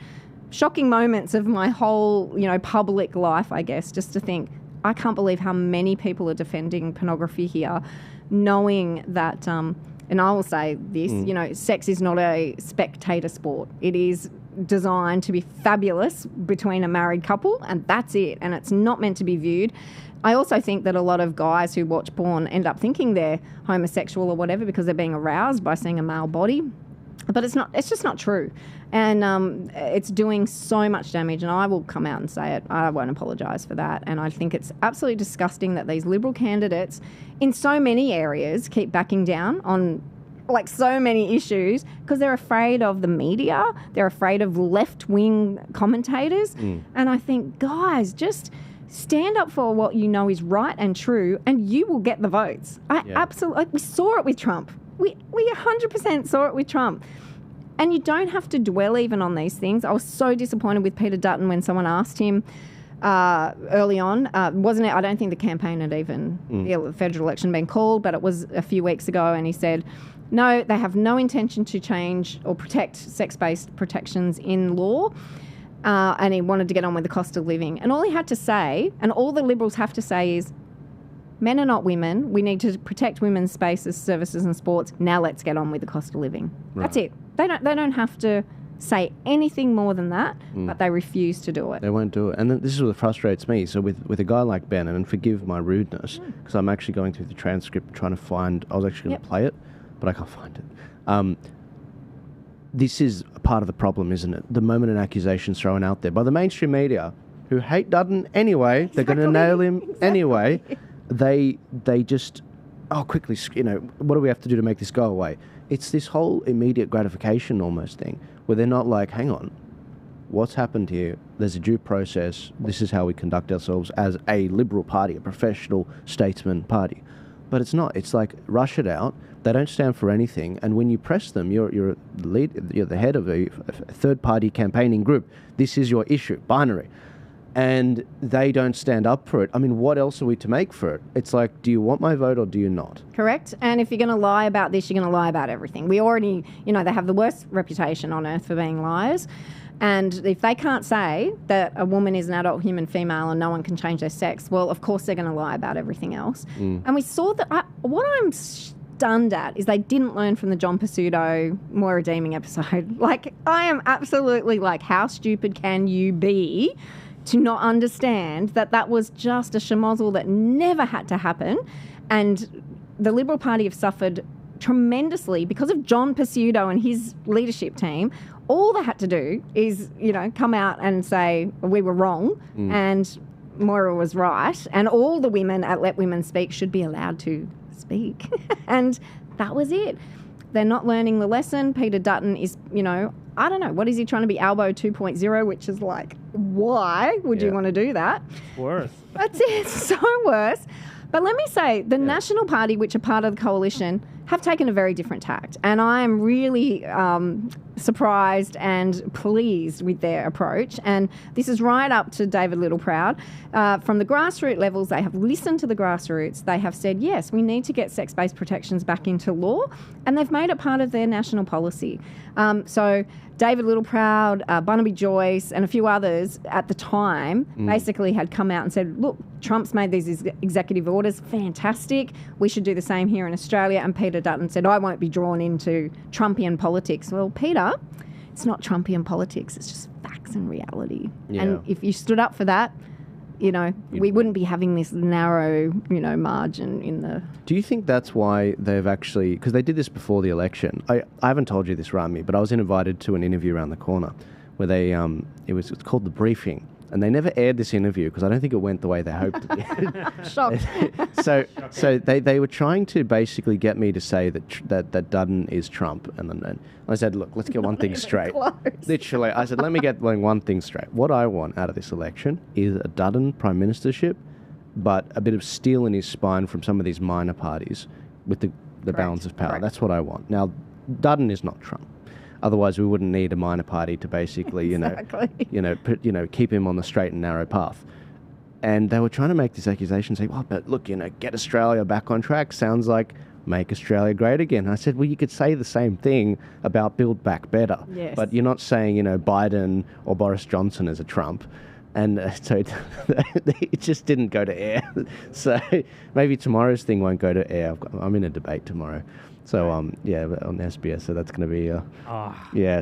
shocking moments of my whole, public life, I guess, just to think, I can't believe how many people are defending pornography here, knowing that, and I will say this, sex is not a spectator sport. It is designed to be fabulous between a married couple, and that's it, and it's not meant to be viewed. I also think that a lot of guys who watch porn end up thinking they're homosexual or whatever because they're being aroused by seeing a male body, but it's just not true, and it's doing so much damage, and I will come out and say it. I won't apologise for that, and I think it's absolutely disgusting that these Liberal candidates in so many areas keep backing down on so many issues because they're afraid of the media, they're afraid of left-wing commentators. And I think, guys, just stand up for what you know is right and true, and you will get the votes. Absolutely, we saw it with Trump. We 100% saw it with Trump. And you don't have to dwell even on these things. I was so disappointed with Peter Dutton when someone asked him early on, wasn't it? I don't think the campaign had even, the federal election been called, but it was a few weeks ago, and he said, no, they have no intention to change or protect sex-based protections in law, and he wanted to get on with the cost of living. And all he had to say, and all the Liberals have to say is, Men are not women. We need to protect women's spaces, services and sports. Now let's get on with the cost of living.
Right.
That's it. They don't have to say anything more than that, but they refuse to do it.
They won't do it. And this is what frustrates me. So with a guy like Ben, and forgive my rudeness, because I'm actually going through the transcript trying to find, I was actually going to play it, but I can't find it. This is a part of the problem, isn't it? The moment an accusation's thrown out there by the mainstream media, who hate Dutton anyway, they're going to nail him anyway, they just, quickly, what do we have to do to make this go away? It's this whole immediate gratification almost thing, where they're not like, hang on, what's happened here? There's a due process. This is how we conduct ourselves as a liberal party, a professional statesman party. But it's not. It's like, rush it out. They don't stand for anything. And when you press them, you're the head of a third-party campaigning group. This is your issue, binary. And they don't stand up for it. I mean, what else are we to make for it? It's like, do you want my vote or do you not?
Correct. And if you're going to lie about this, you're going to lie about everything. We already, they have the worst reputation on earth for being liars. And if they can't say that a woman is an adult human female and no one can change their sex, well, of course they're going to lie about everything else. And we saw that. What I'm stunned at is they didn't learn from the John Pizzuto Moira Deeming episode. Like, I am absolutely like, how stupid can you be to not understand that was just a schmozzle that never had to happen. And the Liberal Party have suffered tremendously because of John Pizzuto and his leadership team. All they had to do is, come out and say, we were wrong and Moira was right. And all the women at Let Women Speak should be allowed to speak. And that was it. They're not learning the lesson. Peter Dutton is, I don't know, what is he trying to be, Albo 2.0, which is like, why would you want to do that?
It's worse.
That's it. It's so worse. But let me say, the National Party, which are part of the coalition, have taken a very different tact. And I am really surprised and pleased with their approach. And this is right up to David Littleproud. From the grassroots levels, they have listened to the grassroots. They have said, yes, we need to get sex-based protections back into law. And they've made it part of their national policy. So David Littleproud, Barnaby Joyce, and a few others at the time basically had come out and said, look, Trump's made these executive orders, fantastic. We should do the same here in Australia. And Peter Dutton said, I won't be drawn into Trumpian politics. Well, Peter, it's not Trumpian politics. It's just facts and reality. Yeah. And if you stood up for that, we wouldn't be having this narrow, margin in the...
Do you think that's why they've actually... Because they did this before the election. I haven't told you this, Rami, but I was invited to an interview around the corner where they... It's called The Briefing. And they never aired this interview because I don't think it went the way they hoped it did.
Shocked.
So they were trying to basically get me to say that Dutton is Trump. And then I said, look, let's get one thing straight.
Close.
Literally, I said, let me get one thing straight. What I want out of this election is a Dutton prime ministership, but a bit of steel in his spine from some of these minor parties with the balance of power.
Correct.
That's what I want. Now, Dutton is not Trump. Otherwise, we wouldn't need a minor party to basically, keep him on the straight and narrow path. And they were trying to make this accusation, say, well, but look, get Australia back on track. Sounds like make Australia great again. And I said, well, you could say the same thing about Build Back Better.
Yes.
But you're not saying, Biden or Boris Johnson is a Trump. And so it just didn't go to air. So maybe tomorrow's thing won't go to air. I'm in a debate tomorrow. So, on SBS, so that's going to be,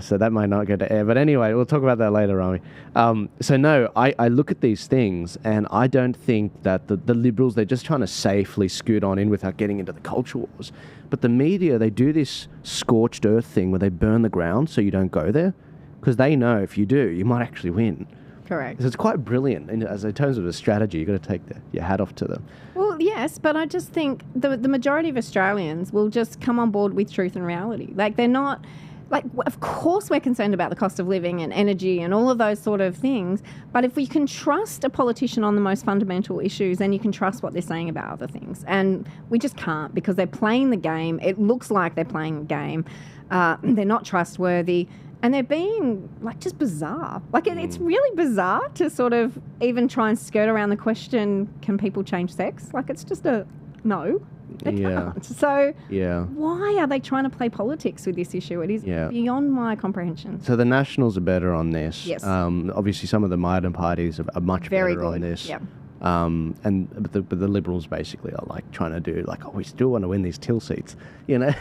so that might not go to air. But anyway, we'll talk about that later, Rami. I look at these things and I don't think that the Liberals, they're just trying to safely scoot on in without getting into the culture wars. But the media, they do this scorched earth thing where they burn the ground so you don't go there. Because they know if you do, you might actually win.
Correct.
So it's quite brilliant. And in terms of a strategy, you've got to take your hat off to them.
Well, yes, but I just think the majority of Australians will just come on board with truth and reality. Like, they're not... Like, of course we're concerned about the cost of living and energy and all of those sort of things, but if we can trust a politician on the most fundamental issues, then you can trust what they're saying about other things. And we just can't, because they're playing the game. It looks like they're playing a game. They're not trustworthy. And they're being, just bizarre. It's really bizarre to sort of even try and skirt around the question, can people change sex? It's just a no, they can't. So why are they trying to play politics with this issue? It is beyond my comprehension.
So the Nationals are better on this.
Yes.
Obviously, some of the minor parties are much
Very
better
good.
on this.
Yeah.
But the Liberals basically are like trying to do like, oh, we still want to win these till seats, you know.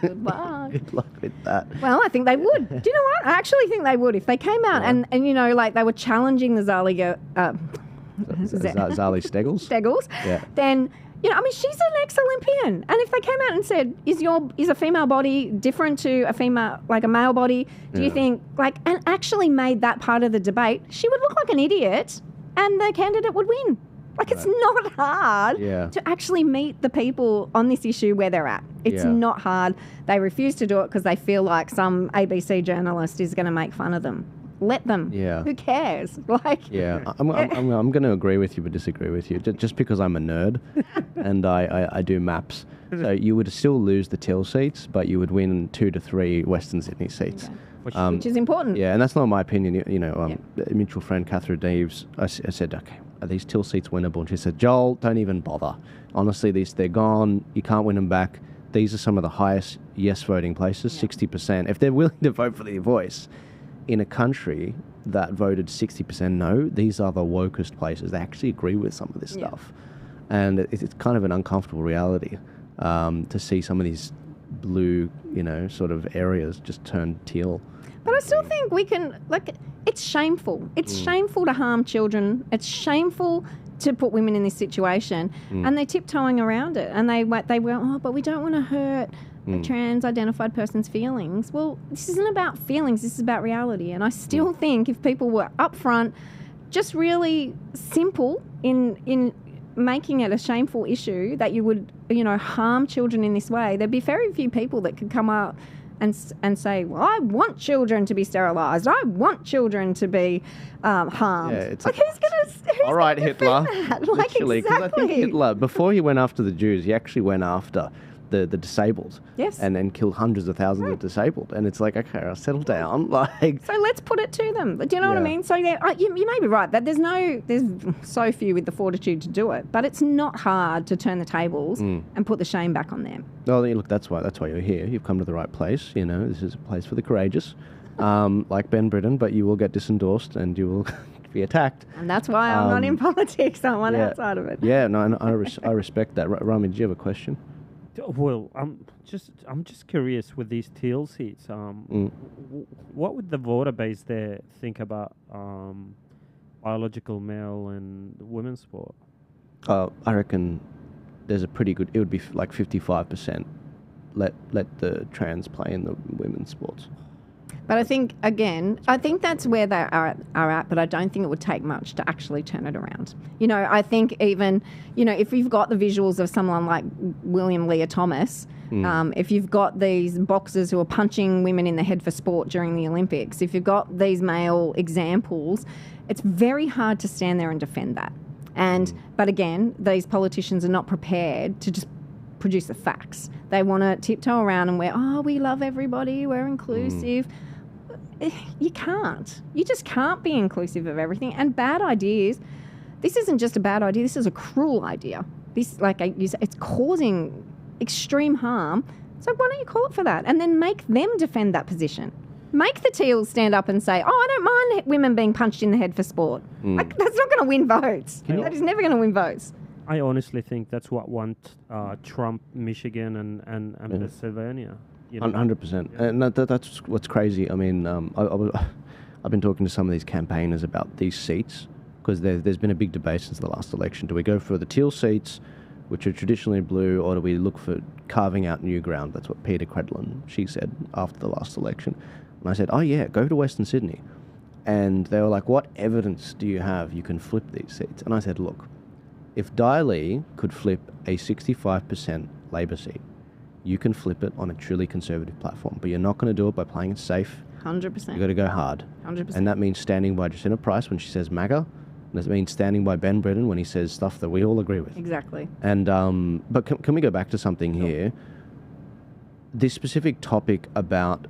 Good luck.
Good luck with that.
Well, I think they would. Do you know what? I actually think they would if they came out and you know, like they were challenging the Zali Steggles.
Yeah.
Then, you know, I mean, she's an ex-Olympian, and if they came out and said, "Is a female body different to a male body?" Do you think and actually made that part of the debate? She would look like an idiot, and the candidate would win. Like, it's not hard to actually meet the people on this issue where they're at. It's not hard. They refuse to do it because they feel like some ABC journalist is going to make fun of them. Let them.
Yeah.
Who cares? Like.
Yeah. I'm going to agree with you but disagree with you. Just because I'm a nerd and I do maps. So you would still lose the till seats, but you would win 2 to 3 Western Sydney seats.
Okay. Which is important.
Yeah, and that's not my opinion. You know, a mutual friend, Catherine Deves, I said, okay, are these till seats winnable? And she said, Joel, don't even bother. Honestly, they're gone. You can't win them back. These are some of the highest yes voting places, 60%. If they're willing to vote for their voice in a country that voted 60% no, these are the wokest places. They actually agree with some of this stuff. And it's kind of an uncomfortable reality to see some of these blue, you know, sort of areas just turn teal.
But I still think we can, it's shameful. It's shameful to harm children. It's shameful to put women in this situation. And they're tiptoeing around it. And they went, oh, but we don't want to hurt a trans-identified person's feelings. Well, this isn't about feelings. This is about reality. And I still think if people were upfront, just really simple in making it a shameful issue that you would, you know, harm children in this way, there'd be very few people that could come up and say, well, I want children to be sterilised. I want children to be harmed. Yeah, it's like, who's
all right, Hitler.
Literally,
because I think Hitler, before he went after the Jews, he actually went after the disabled.
Yes.
And then killed hundreds of thousands of disabled. And it's like, okay, I'll settle down.
So let's put it to them. Do you know what I mean? So you may be right that there's so few with the fortitude to do it, but it's not hard to turn the tables and put the shame back on them.
Well, look, that's why you're here. You've come to the right place. You know, this is a place for the courageous, like Ben Britton, but you will get disendorsed and you will be attacked.
And that's why I'm not in politics. I'm outside of it.
Yeah, no, and I respect that. Rami, did you have a question?
Well, I'm just curious with these teal seats. What would the voter base there think about biological male and women's sport?
I reckon there's a pretty good. It would be like 55%. Let the trans play in the women's sports.
But I think that's where they are at, but I don't think it would take much to actually turn it around. You know, I think even, you know, if you've got the visuals of someone like William Leah Thomas, if you've got these boxers who are punching women in the head for sport during the Olympics, if you've got these male examples, it's very hard to stand there and defend that. But again, these politicians are not prepared to just produce the facts. They want to tiptoe around and we love everybody, we're inclusive. You can't. You just can't be inclusive of everything. And bad ideas, this isn't just a bad idea, this is a cruel idea. This, like you say, it's causing extreme harm. So why don't you call it for that? And then make them defend that position. Make the teals stand up and say, I don't mind women being punched in the head for sport. Like, that's not going to win votes. That is never going to win votes.
I honestly think that's what won Trump, Michigan, and Pennsylvania. You know?
100%. And that's what's crazy. I mean, I've been talking to some of these campaigners about these seats because there's been a big debate since the last election. Do we go for the teal seats, which are traditionally blue, or do we look for carving out new ground? That's what Peter Credlin, she said after the last election. And I said, oh yeah, go to Western Sydney. And they were like, what evidence do you have you can flip these seats? And I said, look, if Daly could flip a 65% Labor seat, you can flip it on a truly conservative platform. But you're not going to do it by playing it safe.
100%.
You've got to go hard.
100%.
And that means standing by Jacinta Price when she says MAGA. And that means standing by Ben Britton when he says stuff that we all agree with.
Exactly.
And but can we go back to something here? This specific topic about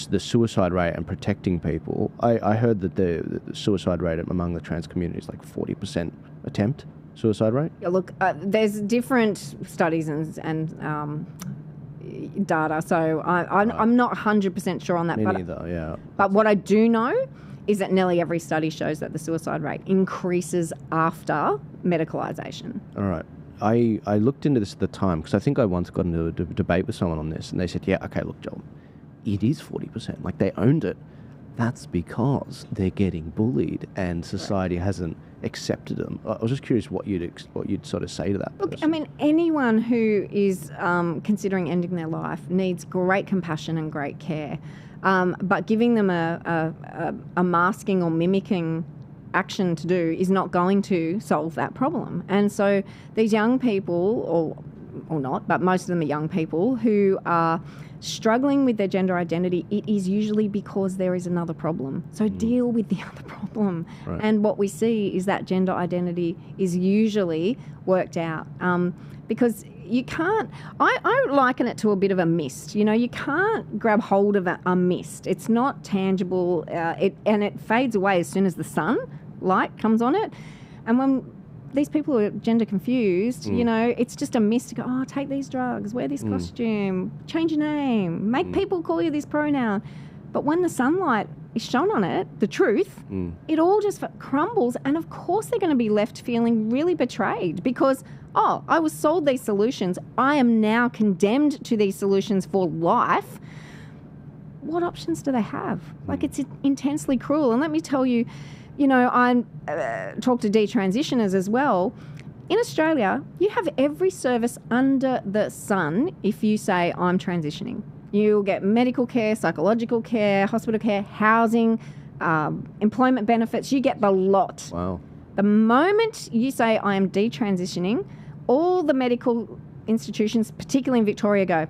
the suicide rate and protecting people, I heard that the suicide rate among the trans community is like 40% attempt suicide rate.
Yeah, look, there's different studies and data, so I'm not 100% sure on that.
Me neither, yeah.
But what I do know is that nearly every study shows that the suicide rate increases after medicalisation.
All right. I looked into this at the time because I think I once got into a debate with someone on this, and they said, yeah, okay, look, Joel, it is 40%. Like, they owned it. That's because they're getting bullied and society hasn't accepted them. I was just curious what you'd sort of say to that person.
Look, I mean, anyone who is considering ending their life needs great compassion and great care. But giving them a masking or mimicking action to do is not going to solve that problem. And so these young people, or not, but most of them are young people who are struggling with their gender identity, it is usually because there is another problem. So deal with the other problem. Right. And what we see is that gender identity is usually worked out. Because you can't, I liken it to a bit of a mist. You know, you can't grab hold of a mist. It's not tangible, and it fades away as soon as the sunlight comes on it. And when these people are gender confused, you know, it's just a mist to go, oh, take these drugs, wear this costume, change your name, make people call you this pronoun. But when the sunlight is shone on it, the truth, it all just crumbles. And of course they're going to be left feeling really betrayed because, oh, I was sold these solutions. I am now condemned to these solutions for life. What options do they have? Like, it's intensely cruel. And let me tell you, you know, I talk to detransitioners as well. In Australia, you have every service under the sun if you say, I'm transitioning. You'll get medical care, psychological care, hospital care, housing, employment benefits. You get the lot.
Wow.
The moment you say, I am detransitioning, all the medical institutions, particularly in Victoria, go,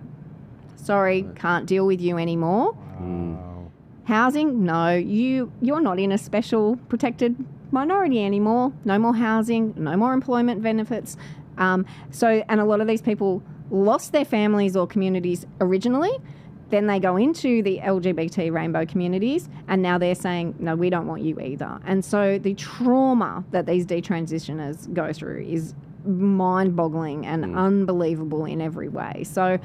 sorry, can't deal with you anymore.
Wow.
Housing, no, you're not in a special protected minority anymore. No more housing, no more employment benefits. And a lot of these people lost their families or communities originally. Then they go into the LGBT rainbow communities, and now they're saying, no, we don't want you either. And so the trauma that these detransitioners go through is mind-boggling and unbelievable in every way. So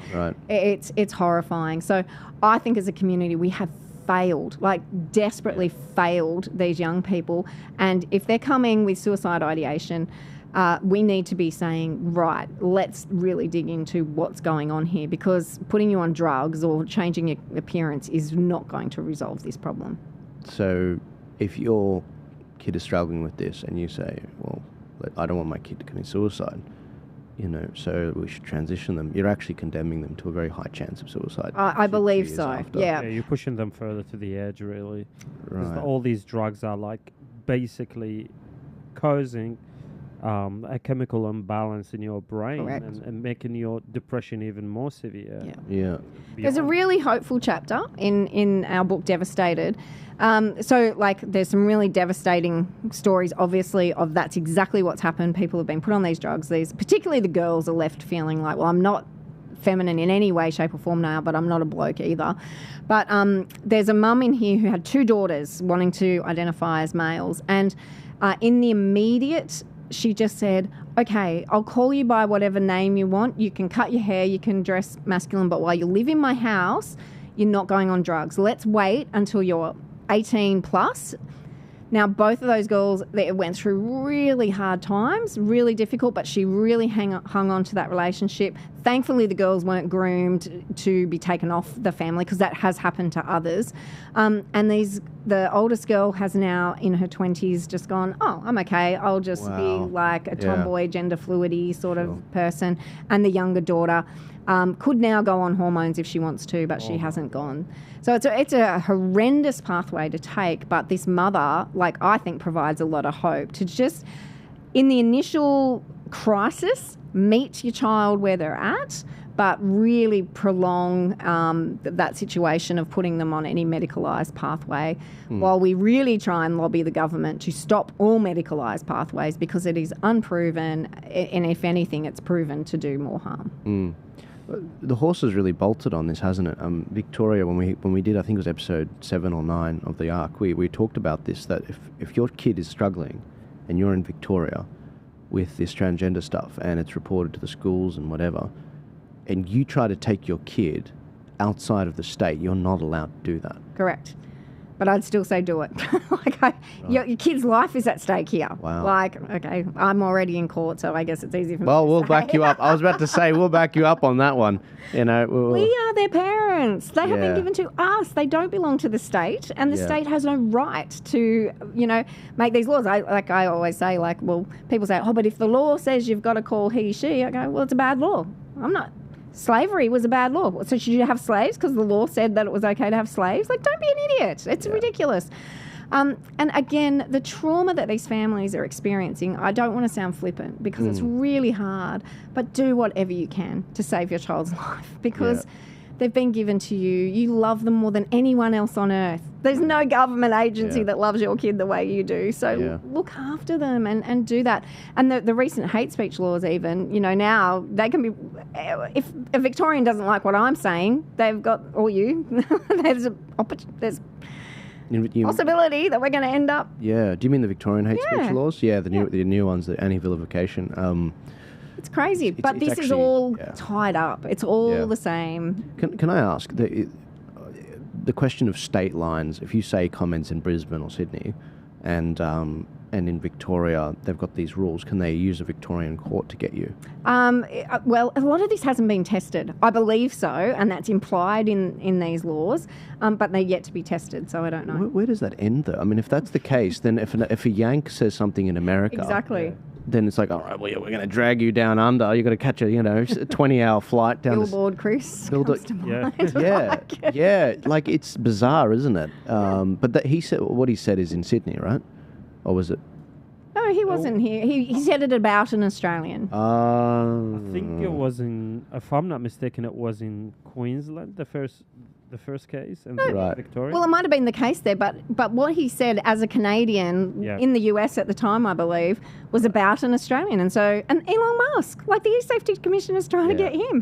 it's horrifying. So I think as a community we have failed, like desperately failed these young people. And if they're coming with suicide ideation, we need to be saying, right, let's really dig into what's going on here, because putting you on drugs or changing your appearance is not going to resolve this problem.
So if your kid is struggling with this and you say, well, I don't want my kid to commit suicide, you know, so we should transition them, you're actually condemning them to a very high chance of suicide.
I believe so, yeah.
You're pushing them further to the edge, really.
Right.
Because all these drugs are like basically causing a chemical imbalance in your brain and making your depression even more severe.
Yeah.
There's a really hopeful chapter in our book, Devastated. So, like, there's some really devastating stories, obviously, of that's exactly what's happened. People have been put on these drugs. Particularly the girls are left feeling like, well, I'm not feminine in any way, shape or form now, but I'm not a bloke either. But there's a mum in here who had 2 daughters wanting to identify as males. And in the immediate, she just said, okay, I'll call you by whatever name you want. You can cut your hair, you can dress masculine, but while you live in my house, you're not going on drugs. Let's wait until you're 18 plus. Now, both of those girls, they went through really hard times, really difficult, but she really hung on to that relationship. Thankfully, the girls weren't groomed to be taken off the family, because that has happened to others. And the oldest girl has now, in her 20s, just gone, oh, I'm okay. I'll just be like a tomboy, gender fluidy sort of person. And the younger daughter could now go on hormones if she wants to, but she hasn't gone. So it's a horrendous pathway to take, but this mother, like, I think provides a lot of hope to just, in the initial crisis, meet your child where they're at, but really prolong that situation of putting them on any medicalised pathway while we really try and lobby the government to stop all medicalised pathways, because it is unproven, and if anything, it's proven to do more harm.
The horse has really bolted on this, hasn't it? Victoria, when we did, I think it was episode 7 or 9 of the Ark, we talked about this, that if your kid is struggling and you're in Victoria with this transgender stuff and it's reported to the schools and whatever, and you try to take your kid outside of the state, you're not allowed to do that.
Correct. But I'd still say do it. Your kid's life is at stake here.
Wow.
Like, okay, I'm already in court, so I guess it's easy for me
Well,
to
we'll
say.
back you up. I was about to say, we'll back you up on that one. You know,
We are their parents. They have been
Yeah.
given to us. They don't belong to the state, and the
Yeah.
state has no right to, make these laws. I always say, people say, oh, but if the law says you've got to call he, she, I go, well, it's a bad law. Slavery was a bad law. So should you have slaves because the law said that it was okay to have slaves? Like, don't be an idiot. It's ridiculous. And again, the trauma that these families are experiencing, I don't want to sound flippant because it's really hard, but do whatever you can to save your child's life because they've been given to you. You love them more than anyone else on earth. There's no government agency that loves your kid the way you do. So look after them and do that. And the recent hate speech laws even, now they can be, if a Victorian doesn't like what I'm saying, they've got, or you, there's possibility that we're going to end up.
Yeah. Do you mean the Victorian hate speech laws? Yeah, the new ones, the anti-vilification.
It's crazy, but this is all tied up. It's all the same.
Can I ask the question of state lines? If you say comments in Brisbane or Sydney, and in Victoria they've got these rules, can they use a Victorian court to get you?
Well, a lot of this hasn't been tested. I believe so, and that's implied in these laws, but they're yet to be tested. So I don't know.
Where does that end, though? I mean, if that's the case, then if a Yank says something in America,
exactly.
Then it's like, all right, well, we're going to drag you down under. You've got to catch a 20-hour flight down.
Billboard, Chris. Comes to mind.
Yeah. Like, it's bizarre, isn't it? But he said what he said is in Sydney, right? Or was it?
No, he wasn't here. He said it about an Australian.
I think it was if I'm not mistaken, it was in Queensland, the first case, and Victoria.
Well, it might have been the case there, but what he said as a Canadian in the US at the time, I believe, was about an Australian. And Elon Musk, like the E-Safety Commission is trying to get him.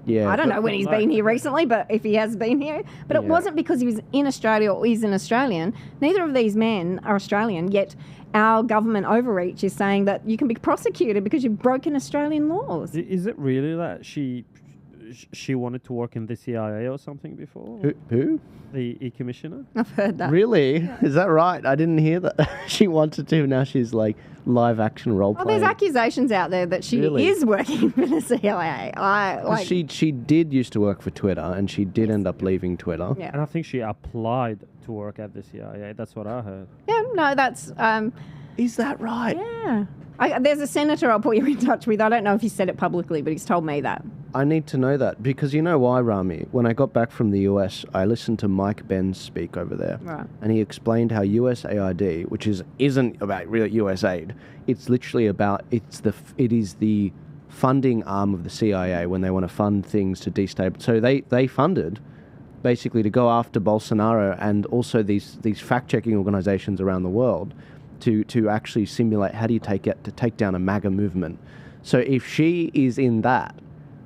I don't know when he's been here recently, but if he has been here. But it wasn't because he was in Australia or is an Australian. Neither of these men are Australian, yet our government overreach is saying that you can be prosecuted because you've broken Australian laws.
Is it really that she wanted to work in the CIA or something before?
Who?
The E-Commissioner?
I've heard that.
Really? Yeah. Is that right? I didn't hear that. She wanted to. Now she's like live action role playing.
Well, there's accusations out there that she is working for the CIA.
She did used to work for Twitter, and she did end up leaving Twitter.
Yeah.
And I think she applied to work at the CIA. That's what I heard.
Yeah, no, that's...
Is that right?
Yeah. There's a senator I'll put you in touch with. I don't know if he said it publicly, but he's told me that.
I need to know that because you know why, Rami? When I got back from the US, I listened to Mike Benz speak over there.
Right.
And he explained how USAID, which isn't about really USAID, it's literally about, it is the funding arm of the CIA when they want to fund things to destabilize. So they funded basically to go after Bolsonaro and also these fact-checking organizations around the world to actually simulate how do you take down a MAGA movement. So if she is in that,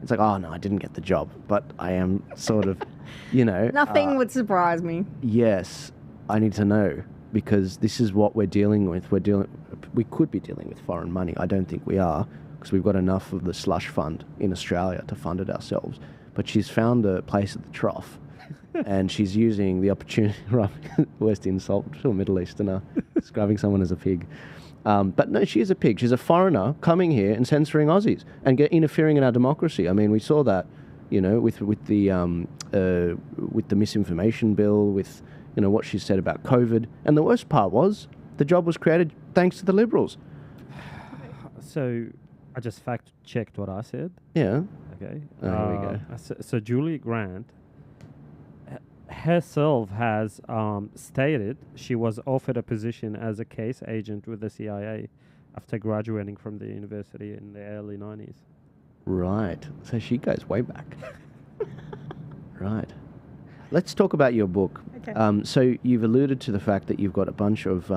it's like, oh no, I didn't get the job, but I am sort of,
Nothing would surprise me.
Yes, I need to know because this is what we're dealing with. We could be dealing with foreign money. I don't think we are because we've got enough of the slush fund in Australia to fund it ourselves. But she's found a place at the trough. And she's using the opportunity, right, worst insult to a Middle Easterner, describing someone as a pig. But no, she is a pig. She's a foreigner coming here and censoring Aussies and interfering in our democracy. I mean, we saw that, with the misinformation bill, with, what she said about COVID. And the worst part was the job was created thanks to the Liberals.
So I just fact-checked what I said.
Yeah.
Okay.
Here we go.
So Julie Grant herself has stated she was offered a position as a case agent with the CIA after graduating from the university in the early 90s.
Right. So she goes way back. Right. Let's talk about your book.
Okay.
So you've alluded to the fact that you've got a bunch of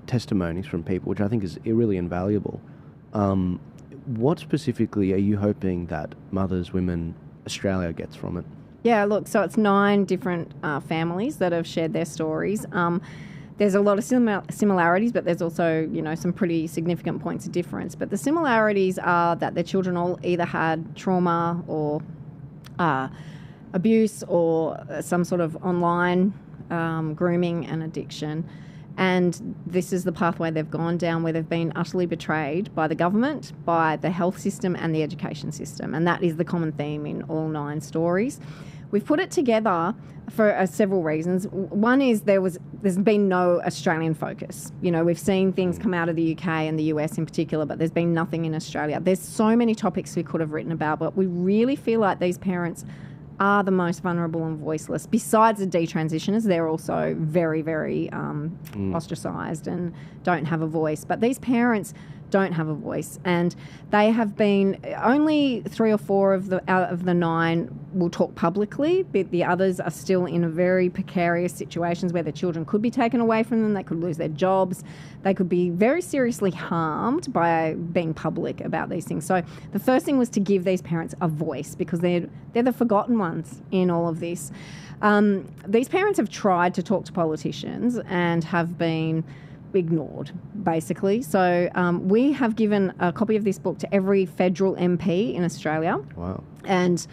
testimonies from people, which I think is really invaluable. What specifically are you hoping that Mothers Women Australia gets from it?
Yeah, look, so it's 9 different families that have shared their stories. There's a lot of similarities, but there's also, some pretty significant points of difference. But the similarities are that their children all either had trauma or abuse or some sort of online grooming and addiction. And this is the pathway they've gone down, where they've been utterly betrayed by the government, by the health system and the education system. And that is the common theme in all 9 stories. We've put it together for several reasons. One is there's been no Australian focus. You know, we've seen things come out of the UK and the US in particular, but there's been nothing in Australia. There's so many topics we could have written about, but we really feel like these parents are the most vulnerable and voiceless. Besides the detransitioners, they're also very, very ostracised and don't have a voice. But these parents don't have a voice, and they have been only 3 or 4 out of the 9 will talk publicly, but the others are still in a very precarious situations where their children could be taken away from them, they could lose their jobs, they could be very seriously harmed by being public about these things. So the first thing was to give these parents a voice, because they're the forgotten ones in all of this. These parents have tried to talk to politicians and have been ignored, basically. So we have given a copy of this book to every federal MP in Australia.
Wow.
And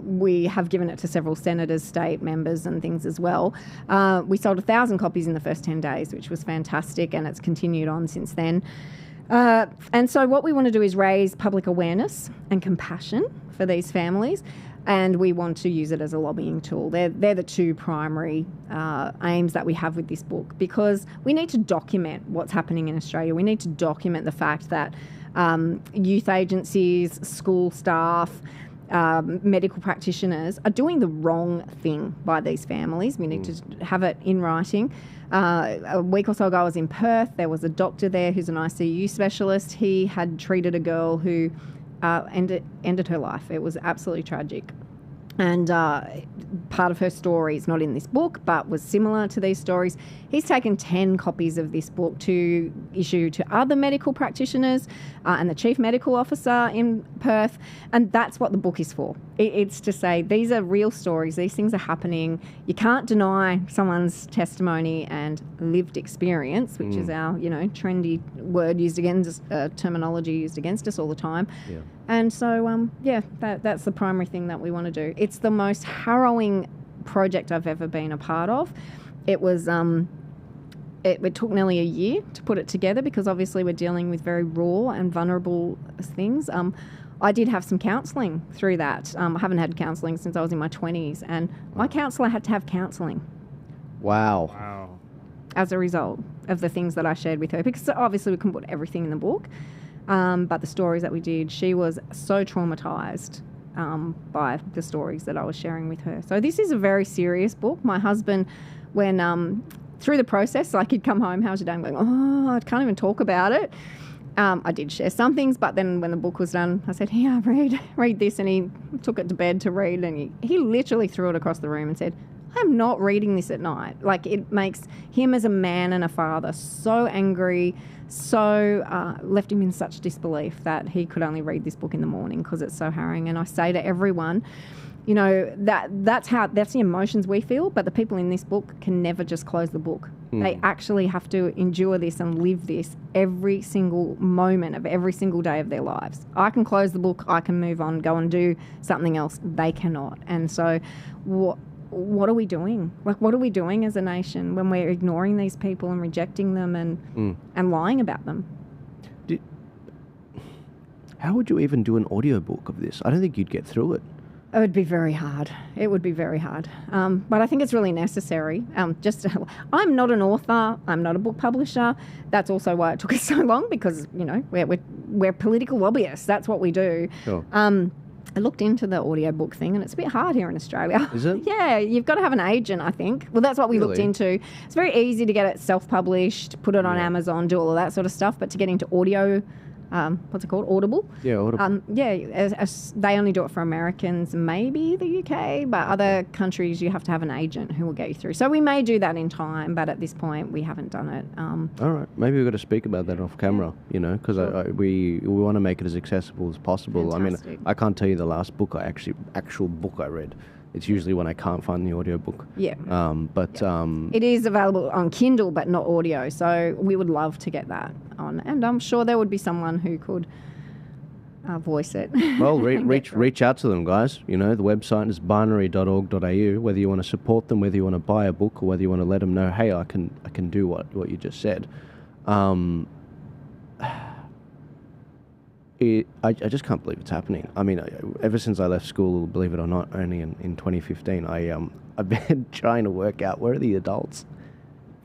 we have given it to several senators, state members and things as well. We sold 1,000 copies in the first 10 days, which was fantastic, and it's continued on since then. And so what we want to do is raise public awareness and compassion for these families, and we want to use it as a lobbying tool. They're the 2 primary aims that we have with this book, because we need to document what's happening in Australia. We need to document the fact that youth agencies, school staff, medical practitioners are doing the wrong thing by these families. We need to have it in writing. A week or so ago I was in Perth. There was a doctor there who's an ICU specialist. He had treated a girl who ended her life. It was absolutely tragic. And part of her story is not in this book, but was similar to these stories. He's taken 10 copies of this book to issue to other medical practitioners and the chief medical officer in Perth. And that's what the book is for. It's to say these are real stories. These things are happening. You can't deny someone's testimony and lived experience, which is our, trendy word used against terminology used against us all the time.
Yeah.
And so, that's the primary thing that we want to do. It's the most harrowing project I've ever been a part of. It was, it took nearly a year to put it together, because obviously we're dealing with very raw and vulnerable things. I did have some counselling through that. I haven't had counselling since I was in my 20s, and my counsellor had to have counselling.
Wow.
As a result of the things that I shared with her, because obviously we couldn't put everything in the book. But the stories that we did, she was so traumatised by the stories that I was sharing with her. So this is a very serious book. My husband, when through the process, like he'd come home, how's your day? I'm going, I can't even talk about it. I did share some things, but then when the book was done, I said, here, read this. And he took it to bed to read, and he literally threw it across the room and said, I'm not reading this at night. Like, it makes him as a man and a father so angry, so left him in such disbelief that he could only read this book in the morning because it's so harrowing. And I say to everyone, that's the emotions we feel, but the people in this book can never just close the book. They actually have to endure this and live this every single moment of every single day of their lives. I can close the book, I can move on, go and do something else. They cannot. And so what are we doing? Like, what are we doing as a nation when we're ignoring these people and rejecting them and lying about them?
How would you even do an audiobook of this? I don't think you'd get through it.
It would be very hard. It would be very hard. But I think it's really necessary. I'm not an author. I'm not a book publisher. That's also why it took us so long, because, we're political lobbyists. That's what we do.
Sure.
I looked into the audiobook thing, and it's a bit hard here in Australia.
Is it?
Yeah, you've got to have an agent, I think. Well, that's what we looked into. It's very easy to get it self-published, put it on Amazon, do all of that sort of stuff, but to get into audio, what's it called? Audible?
Yeah, Audible.
They only do it for Americans, maybe the UK, but other countries you have to have an agent who will get you through. So we may do that in time, but at this point we haven't done it.
All right, maybe we've got to speak about that off camera, because we want to make it as accessible as possible.
Fantastic.
I mean, I can't tell you the last book actual book I read. It's usually when I can't find the audiobook.
Yeah.
It
is available on Kindle, but not audio. So we would love to get that on. And I'm sure there would be someone who could voice it.
Well, reach out to them, guys. You know, the website is binary.org.au. Whether you want to support them, whether you want to buy a book, or whether you want to let them know, hey, I can do what you just said. I just can't believe it's happening. I mean, ever since I left school, believe it or not, only in 2015, I've been trying to work out where are the adults.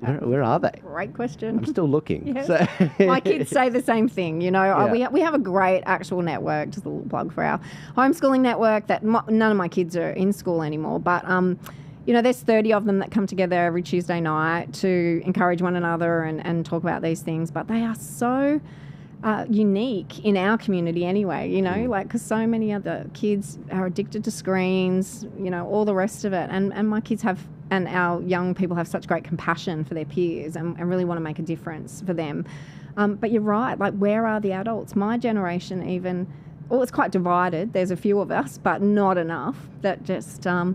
Where are they?
Great question.
I'm still looking.
Yeah.
So
My kids say the same thing. You know,
Yeah.
we have a great actual network, just a little plug for our homeschooling network, that none of my kids are in school anymore. But, you know, there's 30 of them that come together every Tuesday night to encourage one another and talk about these things. But they are so unique in our community anyway, you know, like, because so many other kids are addicted to screens, you know, all the rest of it. And my kids have, and our young people have such great compassion for their peers and really want to make a difference for them. But you're right, like, where are the adults? My generation even, well, it's quite divided. There's a few of us, but not enough that just... I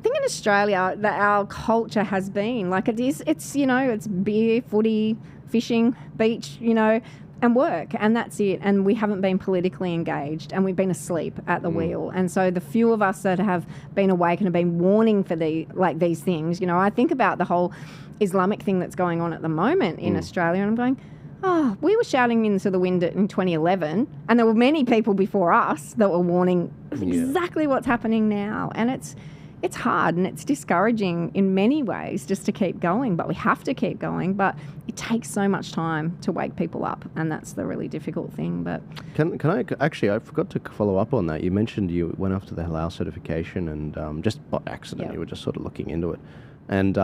think in Australia that our culture has been like it's you know, it's beer, footy, fishing, beach, you know, and work, and that's it. And we haven't been politically engaged, and we've been asleep at the wheel. And so the few of us that have been awake and have been warning for these things, you know, I think about the whole Islamic thing that's going on at the moment in Australia, and I'm going, oh, we were shouting into the wind in 2011, and there were many people before us that were warning exactly what's happening now. And it's hard and it's discouraging in many ways just to keep going, but we have to keep going. But it takes so much time to wake people up, and that's the really difficult thing. But
can I actually, I forgot to follow up on that. You mentioned you went after the halal certification, and just by accident, you were just sort of looking into it. And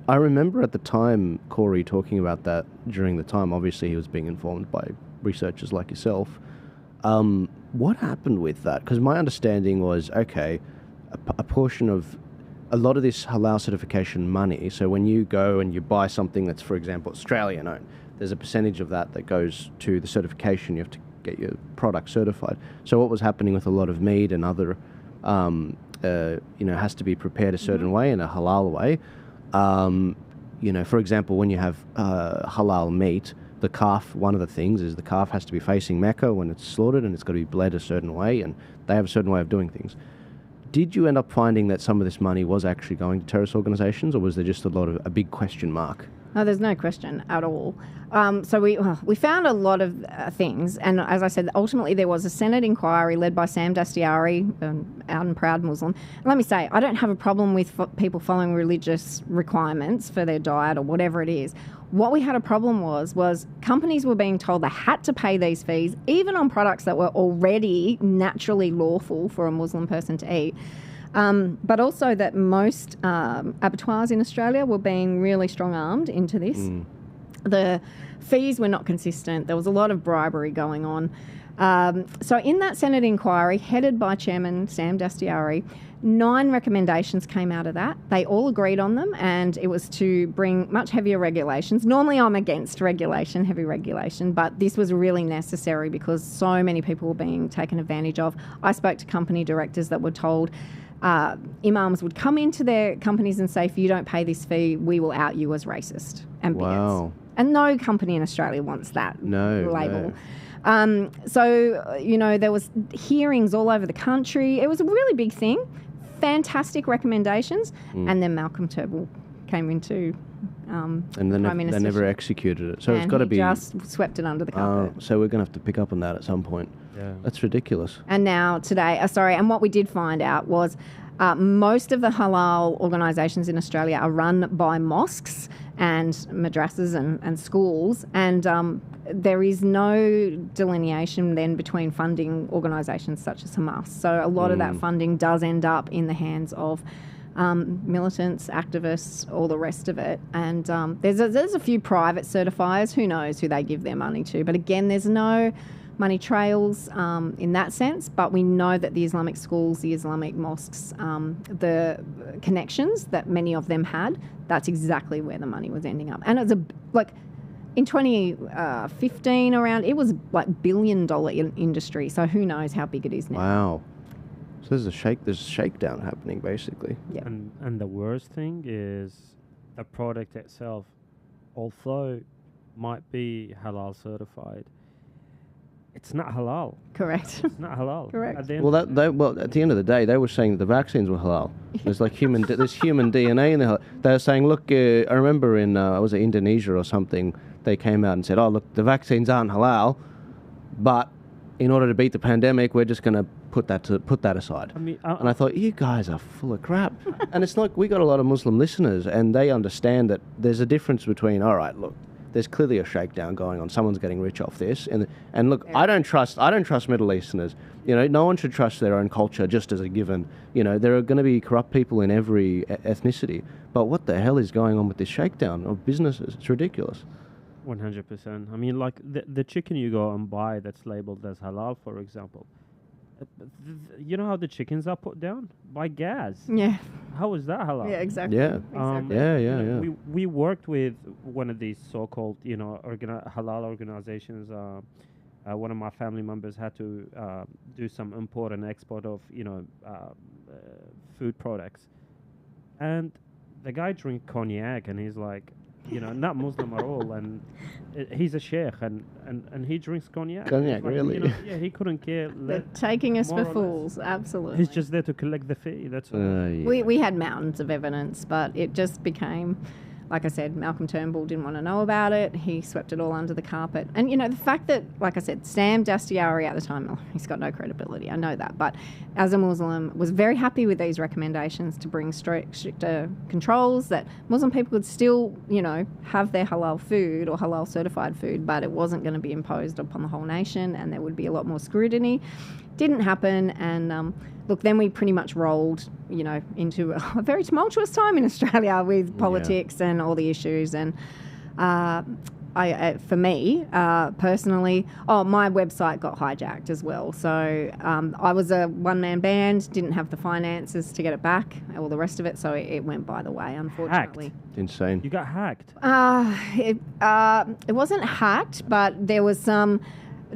I remember at the time Corey talking about that during the time. Obviously, he was being informed by researchers like yourself. What happened with that? Because my understanding was, okay, a portion of a lot of this halal certification money, so when you go and you buy something that's, for example, Australian owned, there's a percentage of that goes to the certification. You have to get your product certified. So what was happening with a lot of meat and other, you know, has to be prepared a certain way, in a halal way. You know, for example, when you have halal meat, the calf, one of the things is the calf has to be facing Mecca when it's slaughtered, and it's got to be bled a certain way, and they have a certain way of doing things. Did you end up finding that some of this money was actually going to terrorist organisations, or was there just a big question mark?
No, there's no question at all. So we found a lot of things, and as I said, ultimately there was a Senate inquiry led by Sam Dastyari, out and proud Muslim. And let me say, I don't have a problem with people following religious requirements for their diet or whatever it is. What we had a problem was companies were being told they had to pay these fees, even on products that were already naturally lawful for a Muslim person to eat. But also that most abattoirs in Australia were being really strong-armed into this. The fees were not consistent. There was a lot of bribery going on. So in that Senate inquiry, headed by Chairman Sam Dastyari, 9 recommendations came out of that. They all agreed on them, and it was to bring much heavier regulations. Normally I'm against regulation, heavy regulation, but this was really necessary because so many people were being taken advantage of. I spoke to company directors that were told imams would come into their companies and say, if you don't pay this fee, we will out you as racist and bigots. And no company in Australia wants that label. No. So, you know, there was hearings all over the country. It was a really big thing. Fantastic recommendations. And then Malcolm Turnbull came into
and then they never executed it. So it's got to be...
just swept it under the carpet.
So we're going to have to pick up on that at some point. Yeah. That's ridiculous.
And now today, and what we did find out was most of the halal organisations in Australia are run by mosques and madrasas and schools, and there is no delineation then between funding organisations such as Hamas. So a lot of that funding does end up in the hands of militants, activists, all the rest of it. And there's a few private certifiers. Who knows who they give their money to? But again, there's no money trails in that sense, but we know that the Islamic schools, the Islamic mosques, the connections that many of them had, that's exactly where the money was ending up. And it was in 2015 around, it was like $1 billion industry. So who knows how big it is now.
Wow. So there's a shakedown happening basically.
Yep.
And the worst thing is the product itself, although might be halal certified, it's not halal.
Correct.
It's not halal.
Correct.
At the end
Well, at the end of the day, they were saying that the vaccines were halal. There's like there's human DNA in the. They were saying, look, I remember in was it Indonesia or something, they came out and said, oh look, the vaccines aren't halal, but in order to beat the pandemic, we're just going to put that aside.
I mean,
and I thought, you guys are full of crap. And it's like we got a lot of Muslim listeners, and they understand that there's a difference between, all right, look, there's clearly a shakedown going on. Someone's getting rich off this, and look, I don't trust Middle Easterners. You know, no one should trust their own culture just as a given. You know, there are going to be corrupt people in every ethnicity. But what the hell is going on with this shakedown of businesses? It's ridiculous.
100%. I mean, like the chicken you go and buy that's labeled as halal, for example. You know how the chickens are put down? By gas.
Yeah.
How is that halal?
Yeah, exactly.
Yeah.
Exactly.
Yeah.
We worked with one of these so-called, halal organizations. One of my family members had to do some import and export of, food products. And the guy drank cognac, and he's like, not Muslim at all, and he's a sheikh, and he drinks cognac.
Cognac,
like,
really?
He couldn't care.
They're taking us
more
for
or
fools, absolutely.
He's just there to collect the fee. That's all.
Yeah.
We had mountains of evidence, but it just became, like I said, Malcolm Turnbull didn't want to know about it. He swept it all under the carpet. And, the fact that, like I said, Sam Dastyari at the time, he's got no credibility, I know that, but as a Muslim, was very happy with these recommendations to bring stricter controls, that Muslim people could still, have their halal food or halal certified food, but it wasn't going to be imposed upon the whole nation, and there would be a lot more scrutiny. Didn't happen, and look, then we pretty much rolled, into a very tumultuous time in Australia with politics and all the issues. And for me, personally, my website got hijacked as well. So I was a one-man band, didn't have the finances to get it back, all the rest of it, so it went by the way, unfortunately.
Hacked.
Insane.
You got hacked.
It wasn't hacked, but there was some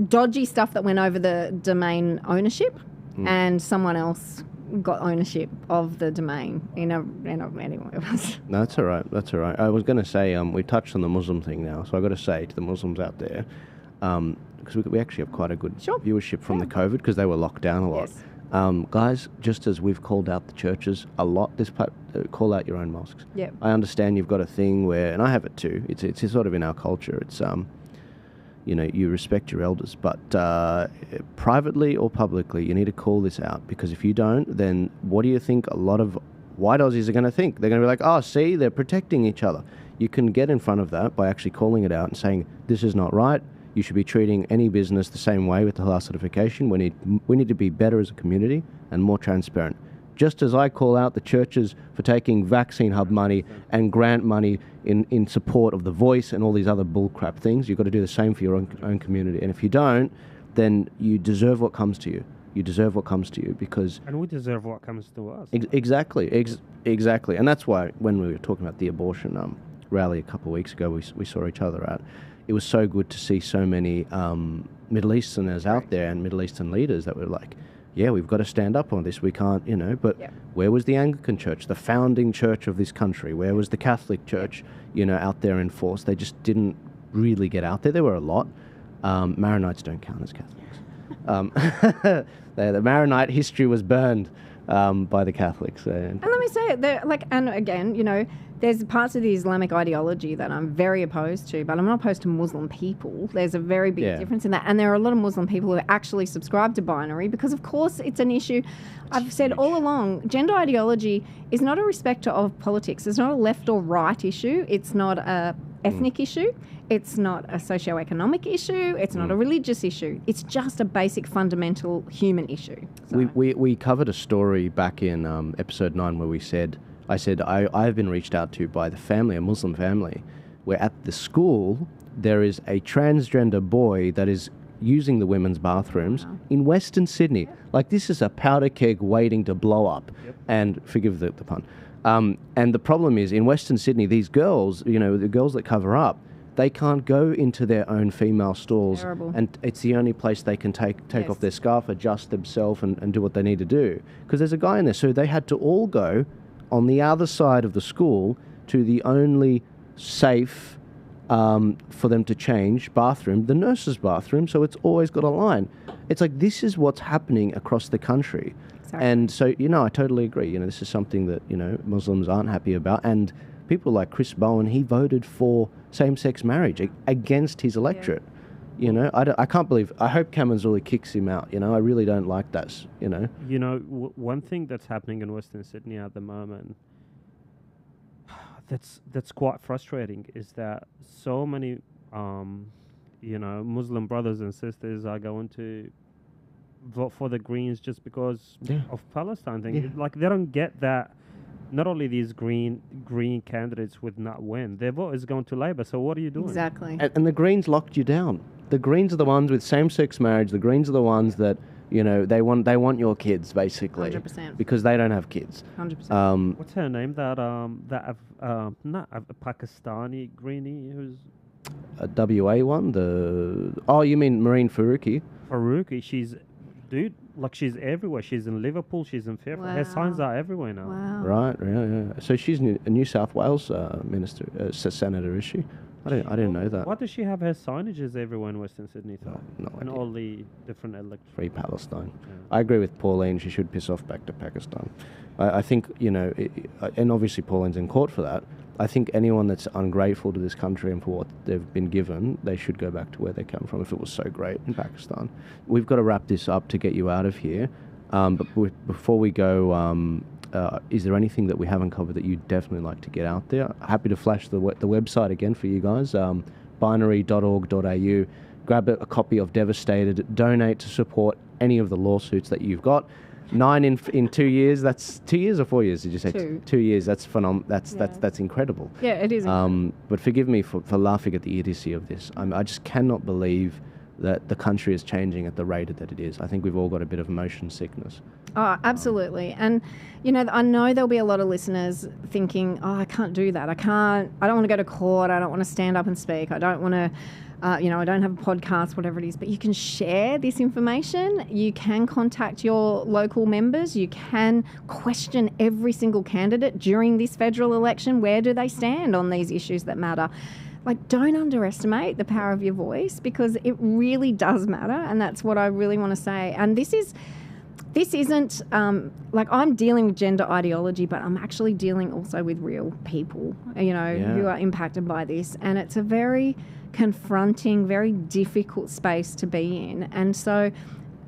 dodgy stuff that went over the domain ownership, and someone else got ownership of the domain. Anyway.
No, that's all right. That's all right. I was going to say, we touched on the Muslim thing now, so I got to say to the Muslims out there, because we actually have quite a good viewership from the COVID, because they were locked down a lot.
Yes.
Guys, just as we've called out the churches a lot, call out your own mosques.
Yeah.
I understand you've got a thing where, and I have it too. It's sort of in our culture. It's you respect your elders, but privately or publicly, you need to call this out, because if you don't, then what do you think a lot of white Aussies are going to think? They're going to be like, oh, see, they're protecting each other. You can get in front of that by actually calling it out and saying, this is not right. You should be treating any business the same way with the halal certification. We need to be better as a community and more transparent. Just as I call out the churches for taking vaccine hub money and grant money in support of The Voice and all these other bullcrap things, you've got to do the same for your own community. And if you don't, then you deserve what comes to you. You deserve what comes to you, because...
And we deserve what comes to us.
Exactly. Exactly. And that's why when we were talking about the abortion rally a couple of weeks ago, we saw each other at, it was so good to see so many Middle Easterners out there and Middle Eastern leaders that were like, yeah, we've got to stand up on this. We can't, but where was the Anglican Church, the founding church of this country? Where was the Catholic Church, out there in force? They just didn't really get out there. There were a lot. Maronites don't count as Catholics. The Maronite history was burned by the Catholics.
And let me say it, and again, there's parts of the Islamic ideology that I'm very opposed to, but I'm not opposed to Muslim people. There's a very big difference in that. And there are a lot of Muslim people who actually subscribe to binary, because, of course, it's an issue. I've said all along, gender ideology is not a respecter of politics. It's not a left or right issue. It's not a ethnic issue. It's not a socioeconomic issue. It's not a religious issue. It's just a basic, fundamental human issue. So.
We covered a story back in episode 9 where I said I've been reached out to by the family, a Muslim family, where at the school there is a transgender boy that is using the women's bathrooms in Western Sydney. Like, this is a powder keg waiting to blow up. And forgive the pun. And the problem is, in Western Sydney, these girls, the girls that cover up, they can't go into their own female stalls.
Terrible.
And it's the only place they can take off their scarf, adjust themselves and do what they need to do. Because there's a guy in there. So they had to all go on the other side of the school to the only safe for them to change the nurse's bathroom, so it's always got a line. It's like, this is what's happening across the country.
Exactly.
And so, I totally agree. This is something that, Muslims aren't happy about. And people like Chris Bowen, he voted for same-sex marriage against his electorate.
Yeah.
I can't believe, I hope Cameron's really kicks him out. I really don't like that,
One thing that's happening in Western Sydney at the moment that's quite frustrating is that so many Muslim brothers and sisters are going to vote for the Greens just because of Palestine thing.
Yeah.
Like, they don't get that. Not only these green candidates would not win, their vote is going to Labor. So what are you doing?
Exactly.
And the Greens locked you down. The Greens are the ones with same-sex marriage. The Greens are the ones that they want your kids, basically,
100%.
because they don't have kids.
100%.
What's her name? Not a Pakistani greenie who's
A WA one. You mean Marine Faruqi?
Faruqi. She's everywhere. She's in Liverpool. She's in Fairfield. Her signs are everywhere now.
Wow.
Right. Yeah. So she's a New South Wales senator, is she? I didn't know that.
Why does she have her signages everywhere in Western Sydney, though?
No
And
idea.
all the different elections.
Free Palestine.
Yeah.
I agree with Pauline. She should piss off back to Pakistan. I think, and obviously Pauline's in court for that. I think anyone that's ungrateful to this country and for what they've been given, they should go back to where they come from if it was so great in Pakistan. We've got to wrap this up to get you out of here. But before we go, is there anything that we haven't covered that you'd definitely like to get out there? Happy to flash the website again for you guys, binary.org.au. Grab a copy of Devastated. Donate to support any of the lawsuits that you've got. 9 in 2 years. That's 2 years or 4 years? Did you say 2 years? That's phenomenal. That's incredible.
Yeah, it is incredible.
But forgive me for laughing at the idiocy of this. I just cannot believe that the country is changing at the rate that it is. I think we've all got a bit of motion sickness.
Oh, absolutely. And, I know there'll be a lot of listeners thinking, I can't do that. I don't want to go to court. I don't want to stand up and speak. I don't want to, I don't have a podcast, whatever it is. But you can share this information. You can contact your local members. You can question every single candidate during this federal election. Where do they stand on these issues that matter? Like, don't underestimate the power of your voice, because it really does matter. And that's what I really want to say. And this isn't, I'm dealing with gender ideology, but I'm actually dealing also with real people, who are impacted by this. And it's a very confronting, very difficult space to be in. And so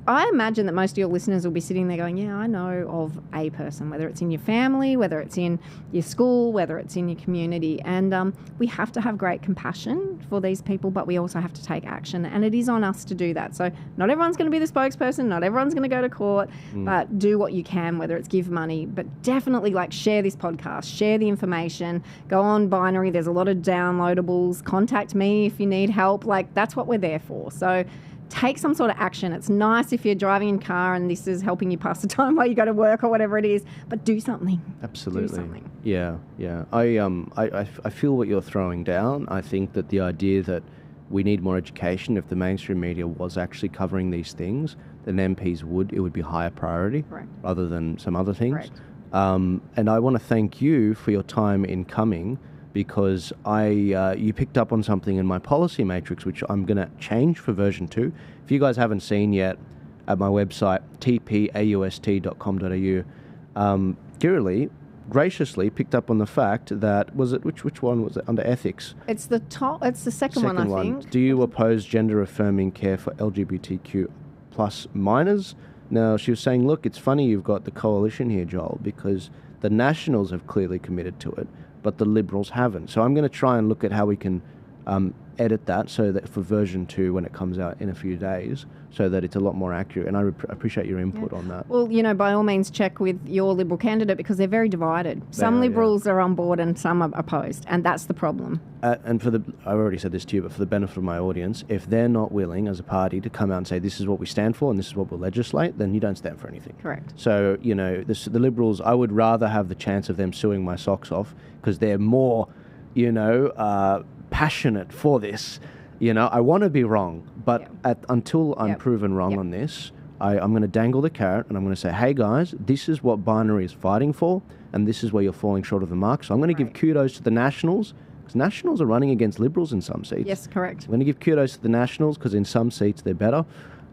I imagine that most of your listeners will be sitting there going, I know of a person, whether it's in your family, whether it's in your school, whether it's in your community. And we have to have great compassion for these people, but we also have to take action. And it is on us to do that. So not everyone's going to be the spokesperson. Not everyone's going to go to court, but do what you can, whether it's give money. But definitely, share this podcast, share the information, go on Binary. There's a lot of downloadables. Contact me if you need help. That's what we're there for. So take some sort of action. It's nice if you're driving in a car and this is helping you pass the time while you go to work or whatever it is, but do something.
Absolutely.
Do something.
Yeah. I feel what you're throwing down. I think that the idea that we need more education, if the mainstream media was actually covering these things, then MPs it would be higher priority.
Correct.
Rather than some other things.
Correct.
And I want to thank you for your time in coming, because you picked up on something in my policy matrix, which I'm going to change for version 2. If you guys haven't seen yet, at my website, tpaust.com.au, Kirralie graciously picked up on the fact that, which one was it, under ethics?
It's the second one, I think.
Do you oppose gender-affirming care for LGBTQ plus minors? Now, she was saying, look, it's funny you've got the coalition here, Joel, because the Nationals have clearly committed to it, but the Liberals haven't. So I'm going to try and look at how we can edit that so that for version 2, when it comes out in a few days, so that it's a lot more accurate. And I appreciate your input on that. Well,
by all means, check with your Liberal candidate, because they're very divided. Some Liberals are on board and some are opposed, and that's the problem.
And I already said this to you, but for the benefit of my audience, if they're not willing as a party to come out and say this is what we stand for and this is what we'll legislate, then you don't stand for anything.
Correct.
So, the Liberals, I would rather have the chance of them suing my socks off, because they're more, passionate for this. I want to be wrong, but until I'm proven wrong on this, I'm going to dangle the carrot and I'm going to say, hey guys, this is what Binary is fighting for, and this is where you're falling short of the mark. So I'm going to give kudos to the Nationals, Because Nationals are running against Liberals in some seats.
Yes, correct.
I'm going to give kudos to the Nationals because in some seats they're better.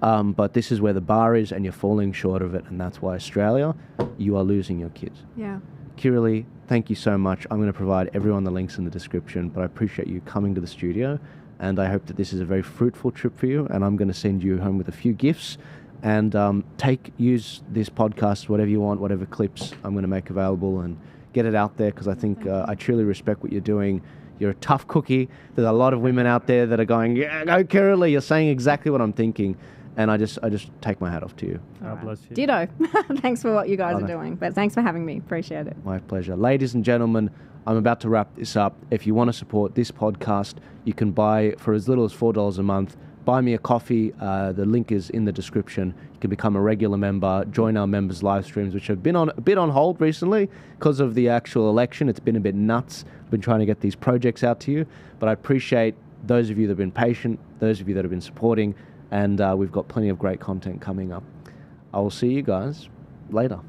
But this is where the bar is and you're falling short of it. And that's why Australia, you are losing your kids.
Yeah.
Kirralie, thank you so much. I'm going to provide everyone the links in the description, but I appreciate you coming to the studio. And I hope that this is a very fruitful trip for you. And I'm going to send you home with a few gifts. And use this podcast, whatever you want, whatever clips I'm going to make available, and get it out there because I think I truly respect what you're doing. You're a tough cookie. There's a lot of women out there that are going, yeah, go Kirralie. You're saying exactly what I'm thinking. And I just take my hat off to you.
God bless you.
Ditto. Thanks for what you guys are doing. But thanks for having me. Appreciate it.
My pleasure. Ladies and gentlemen, I'm about to wrap this up. If you want to support this podcast, you can buy for as little as $4 a month. Buy me a coffee. The link is in the description. You can become a regular member, join our members' live streams, which have been a bit on hold recently because of the actual election. It's been a bit nuts. I've been trying to get these projects out to you, but I appreciate those of you that have been patient, those of you that have been supporting, and we've got plenty of great content coming up. I will see you guys later.